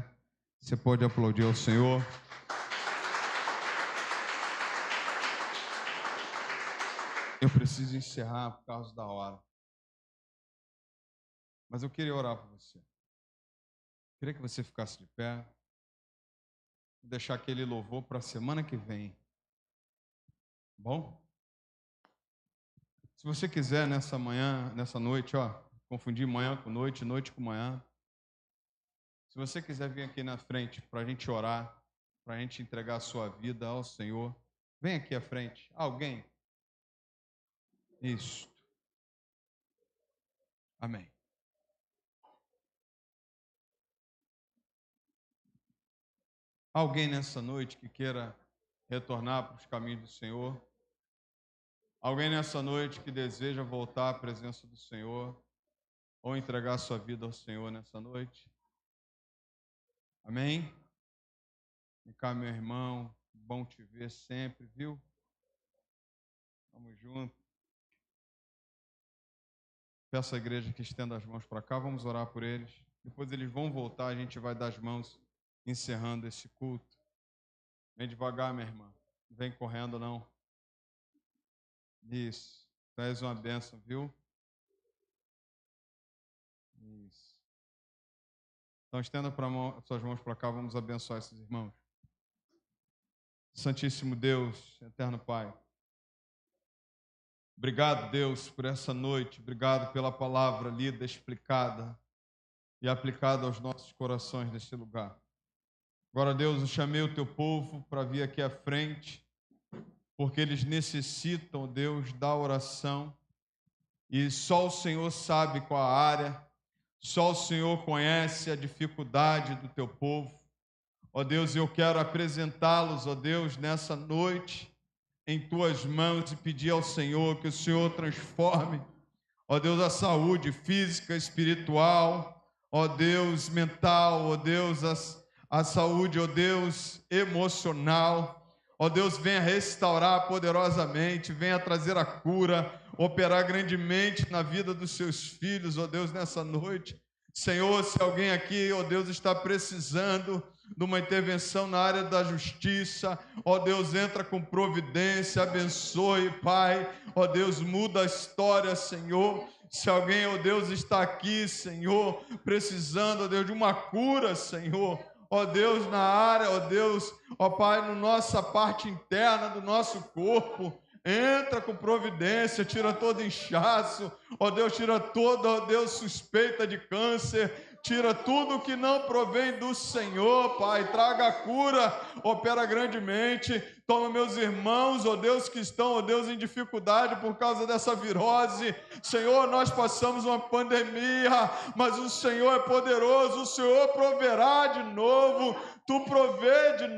Speaker 8: você pode aplaudir ao Senhor. Eu preciso encerrar por causa da hora. Mas eu queria orar por você. Queria que você ficasse de pé. Deixar aquele louvor para a semana que vem. Bom? Se você quiser nessa manhã, nessa noite, confundir manhã com noite, noite com manhã. Se você quiser vir aqui na frente para a gente orar, para a gente entregar a sua vida ao Senhor, vem aqui à frente. Alguém? Isso. Amém. Alguém nessa noite que queira retornar para os caminhos do Senhor? Alguém nessa noite que deseja voltar à presença do Senhor ou entregar sua vida ao Senhor nessa noite? Amém? Vem cá, meu irmão, bom te ver sempre, viu? Vamos junto. Peço à igreja que estenda as mãos para cá, vamos orar por eles. Depois eles vão voltar, a gente vai dar as mãos encerrando esse culto. Vem devagar, minha irmã. Não vem correndo, não. Isso. Tu és uma bênção, viu? Isso. Então, estenda suas mãos para cá, vamos abençoar esses irmãos. Santíssimo Deus, eterno Pai. Obrigado, Deus, por essa noite. Obrigado pela palavra lida, explicada e aplicada aos nossos corações nesse lugar. Agora, Deus, eu chamei o teu povo para vir aqui à frente, porque eles necessitam, Deus, da oração. E só o Senhor sabe qual a área, só o Senhor conhece a dificuldade do teu povo. Ó Deus, eu quero apresentá-los, ó Deus, nessa noite, em tuas mãos e pedir ao Senhor que o Senhor transforme, ó Deus, a saúde física, espiritual, ó Deus, mental, ó Deus, a saúde, ó Deus, emocional. Ó Deus, venha restaurar poderosamente, venha trazer a cura, operar grandemente na vida dos seus filhos, ó Deus, nessa noite. Senhor, se alguém aqui, ó Deus, está precisando de uma intervenção na área da justiça, ó Deus, entra com providência, abençoe, Pai, ó Deus, muda a história, Senhor. Se alguém, ó Deus, está aqui, Senhor, precisando, ó Deus, de uma cura, Senhor, ó Deus, na área, ó Deus, ó Pai, na nossa parte interna do nosso corpo, entra com providência, tira todo inchaço, ó Deus, tira toda, ó Deus, suspeita de câncer, tira tudo que não provém do Senhor, Pai, traga a cura, opera grandemente, toma meus irmãos, ó Deus, que estão, ó Deus, em dificuldade por causa dessa virose. Senhor, nós passamos uma pandemia, mas o Senhor é poderoso, o Senhor proverá de novo, tu provê de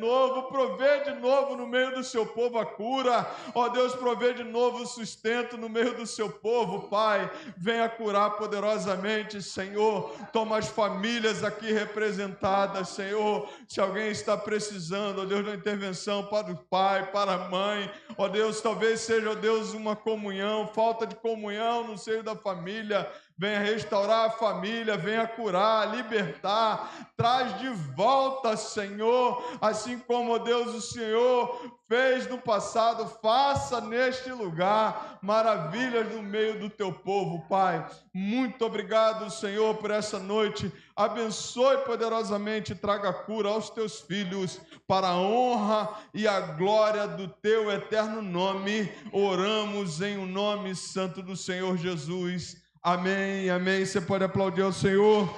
Speaker 8: novo no meio do seu povo a cura, ó Deus, provê de novo o sustento no meio do seu povo, Pai, venha curar poderosamente, Senhor, toma as famílias aqui representadas, Senhor, se alguém está precisando, ó Deus, de uma intervenção para o pai, para a mãe, ó Deus, talvez seja, ó Deus, uma comunhão, falta de comunhão no seio da família, venha restaurar a família, venha curar, libertar, traz de volta, Senhor, assim como, ó Deus, o Senhor fez no passado, faça neste lugar maravilhas no meio do teu povo, Pai. Muito obrigado, Senhor, por essa noite. Abençoe poderosamente e traga cura aos teus filhos, para a honra e a glória do teu eterno nome. Oramos em o nome santo do Senhor Jesus. Amém, amém. Você pode aplaudir ao Senhor.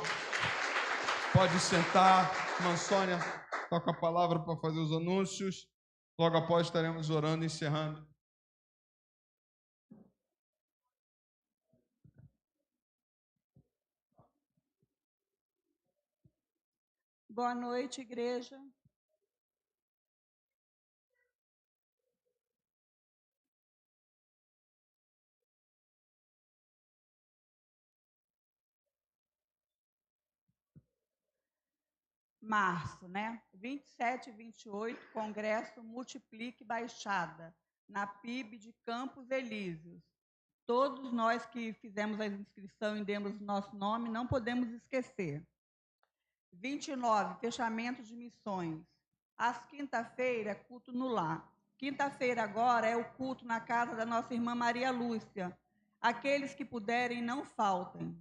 Speaker 8: Pode sentar. Irmã Sônia, toca a palavra para fazer os anúncios. Logo após estaremos orando e encerrando.
Speaker 9: Boa noite, igreja. Março, né? 27 e 28, Congresso Multiplique Baixada, na PIB de Campos Elíseos. Todos nós que fizemos a inscrição e demos o nosso nome, não podemos esquecer. 29, fechamento de missões. Às quinta-feira, culto no lar. Quinta-feira agora é o culto na casa da nossa irmã Maria Lúcia. Aqueles que puderem, não faltem.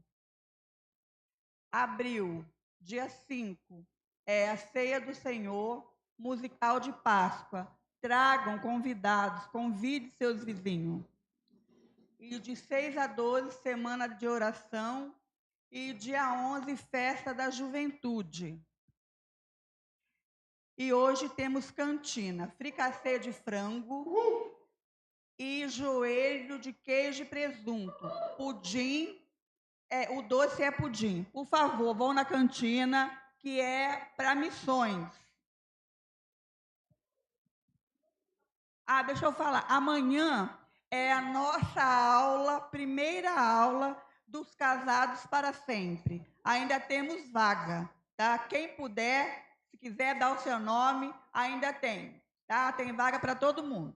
Speaker 9: Abril, dia 5, é a Ceia do Senhor, musical de Páscoa. Tragam convidados, convide seus vizinhos. E de 6 a 12, semana de oração. E dia 11, festa da juventude. E hoje temos cantina, fricassê de frango e joelho de queijo e presunto. Pudim, o doce é pudim. Por favor, vão na cantina, que é para missões. Deixa eu falar. Amanhã é a nossa aula, primeira aula dos casados para sempre. Ainda temos vaga, tá? Quem puder, se quiser dar o seu nome, ainda tem, tá? Tem vaga para todo mundo.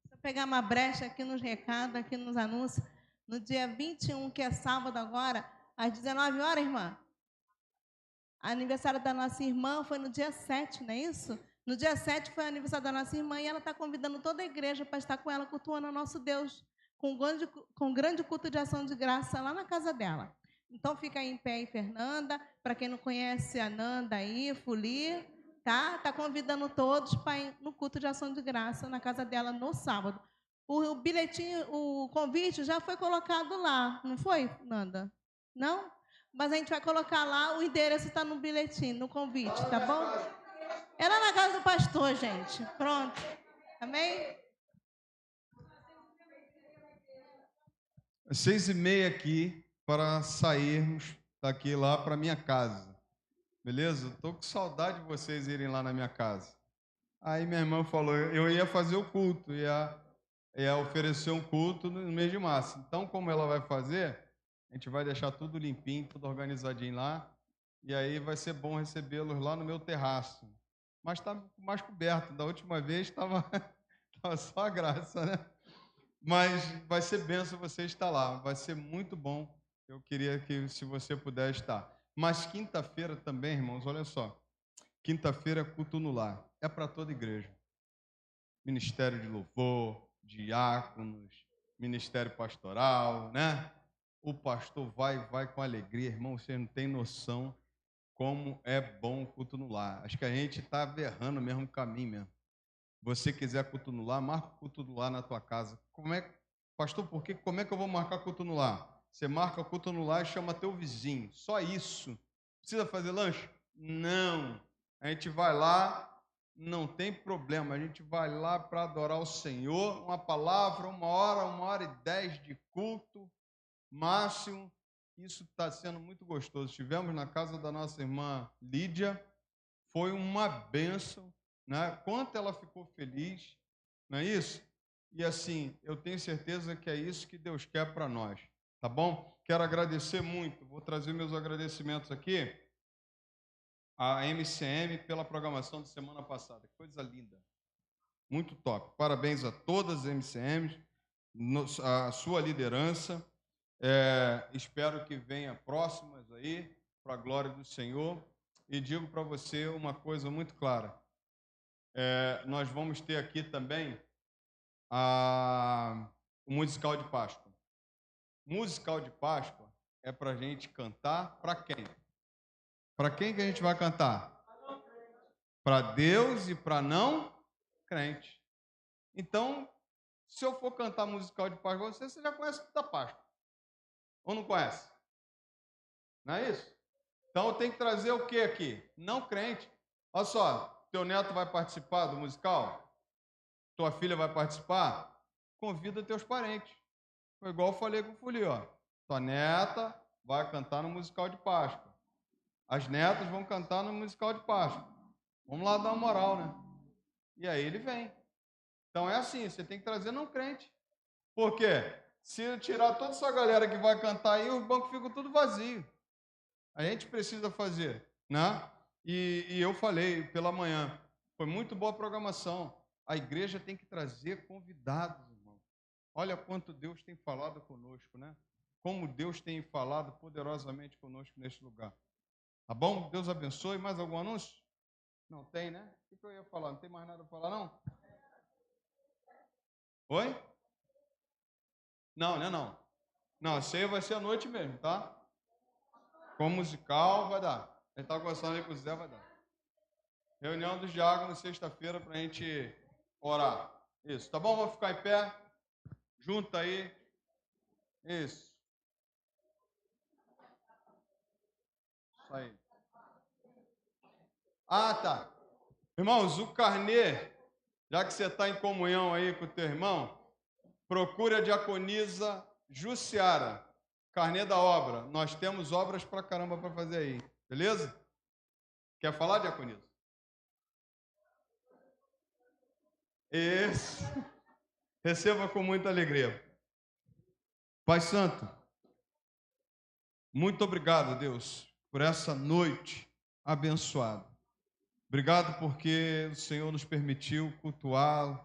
Speaker 5: Deixa eu pegar uma brecha aqui nos recados, aqui nos anúncios. No dia 21, que é sábado agora, às 19 horas, irmã. Aniversário da nossa irmã foi no dia 7, não é isso? No dia 7 foi o aniversário da nossa irmã e ela está convidando toda a igreja para estar com ela, cultuando o nosso Deus, com grande culto de ação de graça lá na casa dela. Então, fica aí em pé aí, Fernanda. Para quem não conhece a Nanda aí, Fuli, tá? Está convidando todos para ir no culto de ação de graça na casa dela no sábado. O bilhetinho, o convite já foi colocado lá, não foi, Nanda? Não? Mas a gente vai colocar lá, o endereço está no bilhetinho, no convite, tá bom? É lá na casa do pastor, gente. Pronto. Amém?
Speaker 8: Às 6h30 aqui, para sairmos daqui lá para minha casa. Beleza? Estou com saudade de vocês irem lá na minha casa. Aí minha irmã falou, eu ia fazer o culto, ia oferecer um culto no mês de março. Então, como ela vai fazer, a gente vai deixar tudo limpinho, tudo organizadinho lá, e aí vai ser bom recebê-los lá no meu terraço. Mas está mais coberto, da última vez estava só a graça, né? Mas vai ser bênção você estar lá, vai ser muito bom. Eu queria que, se você puder estar. Mas quinta-feira também, irmãos, olha só. Quinta-feira é culto no lar. É para toda igreja. Ministério de louvor, diáconos, ministério pastoral, né? O pastor vai com alegria. Irmão, você não tem noção como é bom o culto no lar. Acho que a gente está errando o mesmo caminho mesmo. Você quiser culto no lar, marca o culto no lar na tua casa. Pastor, como é que eu vou marcar culto no lar? Você marca culto no lar e chama teu vizinho. Só isso. Precisa fazer lanche? Não. A gente vai lá, não tem problema. A gente vai lá para adorar o Senhor. Uma palavra, 1 hora e 10 de culto, máximo. Isso está sendo muito gostoso. Estivemos na casa da nossa irmã Lídia. Foi uma bênção, né? Quanto ela ficou feliz, não é isso? E assim, eu tenho certeza que é isso que Deus quer para nós, tá bom? Quero agradecer muito, vou trazer meus agradecimentos aqui à MCM pela programação de semana passada, coisa linda, muito top. Parabéns a todas as MCMs, a sua liderança, espero que venha próximas aí, para a glória do Senhor, e digo para você uma coisa muito clara, nós vamos ter aqui também o musical de Páscoa. Musical de Páscoa é para a gente cantar para quem? Para quem que a gente vai cantar? Para Deus e para não crente. Então, se eu for cantar musical de Páscoa, você já conhece da Páscoa. Ou não conhece? Não é isso? Então, eu tenho que trazer o que aqui? Não crente. Olha só, teu neto vai participar do musical? Tua filha vai participar? Convida teus parentes. Foi igual eu falei com o Fuli, ó. Tua neta vai cantar no musical de Páscoa. As netas vão cantar no musical de Páscoa. Vamos lá dar uma moral, né? E aí ele vem. Então é assim, você tem que trazer não crente. Por quê? Se tirar toda essa galera que vai cantar aí, os bancos ficam tudo vazios. A gente precisa fazer, né? E eu falei pela manhã, foi muito boa a programação. A igreja tem que trazer convidados, irmão. Olha quanto Deus tem falado conosco, né? Como Deus tem falado poderosamente conosco neste lugar. Tá bom? Deus abençoe. Mais algum anúncio? Não tem, né? O que eu ia falar? Não tem mais nada para falar, não? Oi? Não, né? Não. Não, a ceia vai ser à noite mesmo, tá? Com musical, vai dar. A gente tá conversando aí com o Zé, vai dar. Reunião dos diáconos, sexta-feira, para a gente orar. Isso, tá bom? Vamos ficar em pé. Junta aí. Isso. Isso aí. Ah, tá. Irmãos, o carnê, já que você está em comunhão aí com o teu irmão, procure a diaconisa Jussiara, carnê da obra. Nós temos obras pra caramba para fazer aí, beleza? Quer falar, diaconisa? Isso. Receba com muita alegria. Pai Santo, muito obrigado, Deus, por essa noite abençoada. Obrigado porque o Senhor nos permitiu cultuá-lo,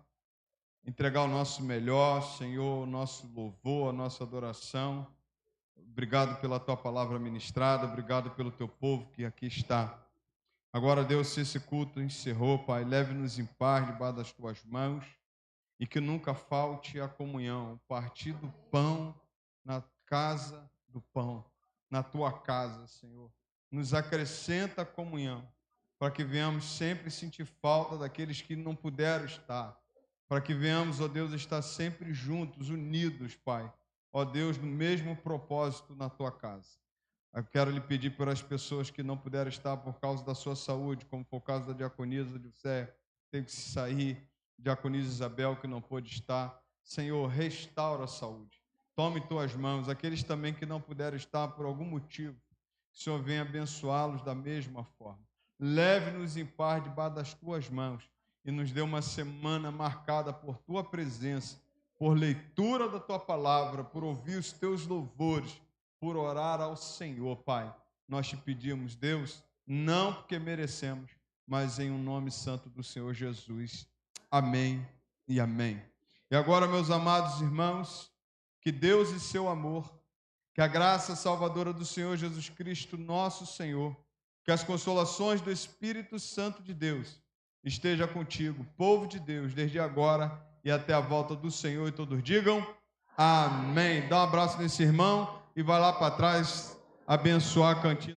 Speaker 8: entregar o nosso melhor, Senhor, o nosso louvor, a nossa adoração. Obrigado pela tua palavra ministrada, obrigado pelo teu povo que aqui está. Agora, Deus, se esse culto encerrou, Pai, leve-nos em paz debaixo das tuas mãos e que nunca falte a comunhão, o partir do pão na casa do pão, na tua casa, Senhor. Nos acrescenta a comunhão, para que venhamos sempre sentir falta daqueles que não puderam estar, para que venhamos, ó Deus, estar sempre juntos, unidos, Pai, ó Deus, no mesmo propósito na tua casa. Eu quero lhe pedir por as pessoas que não puderam estar por causa da sua saúde, como foi o caso da diaconisa José, teve que sair, diaconisa Isabel, que não pôde estar. Senhor, restaura a saúde. Tome tuas mãos, aqueles também que não puderam estar por algum motivo, que o Senhor venha abençoá-los da mesma forma. Leve-nos em paz debaixo das tuas mãos e nos dê uma semana marcada por tua presença, por leitura da tua palavra, por ouvir os teus louvores, por orar ao Senhor, Pai. Nós te pedimos, Deus, não porque merecemos, mas em um nome santo do Senhor Jesus. Amém e amém. E agora, meus amados irmãos, que Deus e seu amor, que a graça salvadora do Senhor Jesus Cristo, nosso Senhor, que as consolações do Espírito Santo de Deus esteja contigo, povo de Deus, desde agora e até a volta do Senhor. E todos digam amém. Dá um abraço nesse irmão e vai lá para trás abençoar a cantina.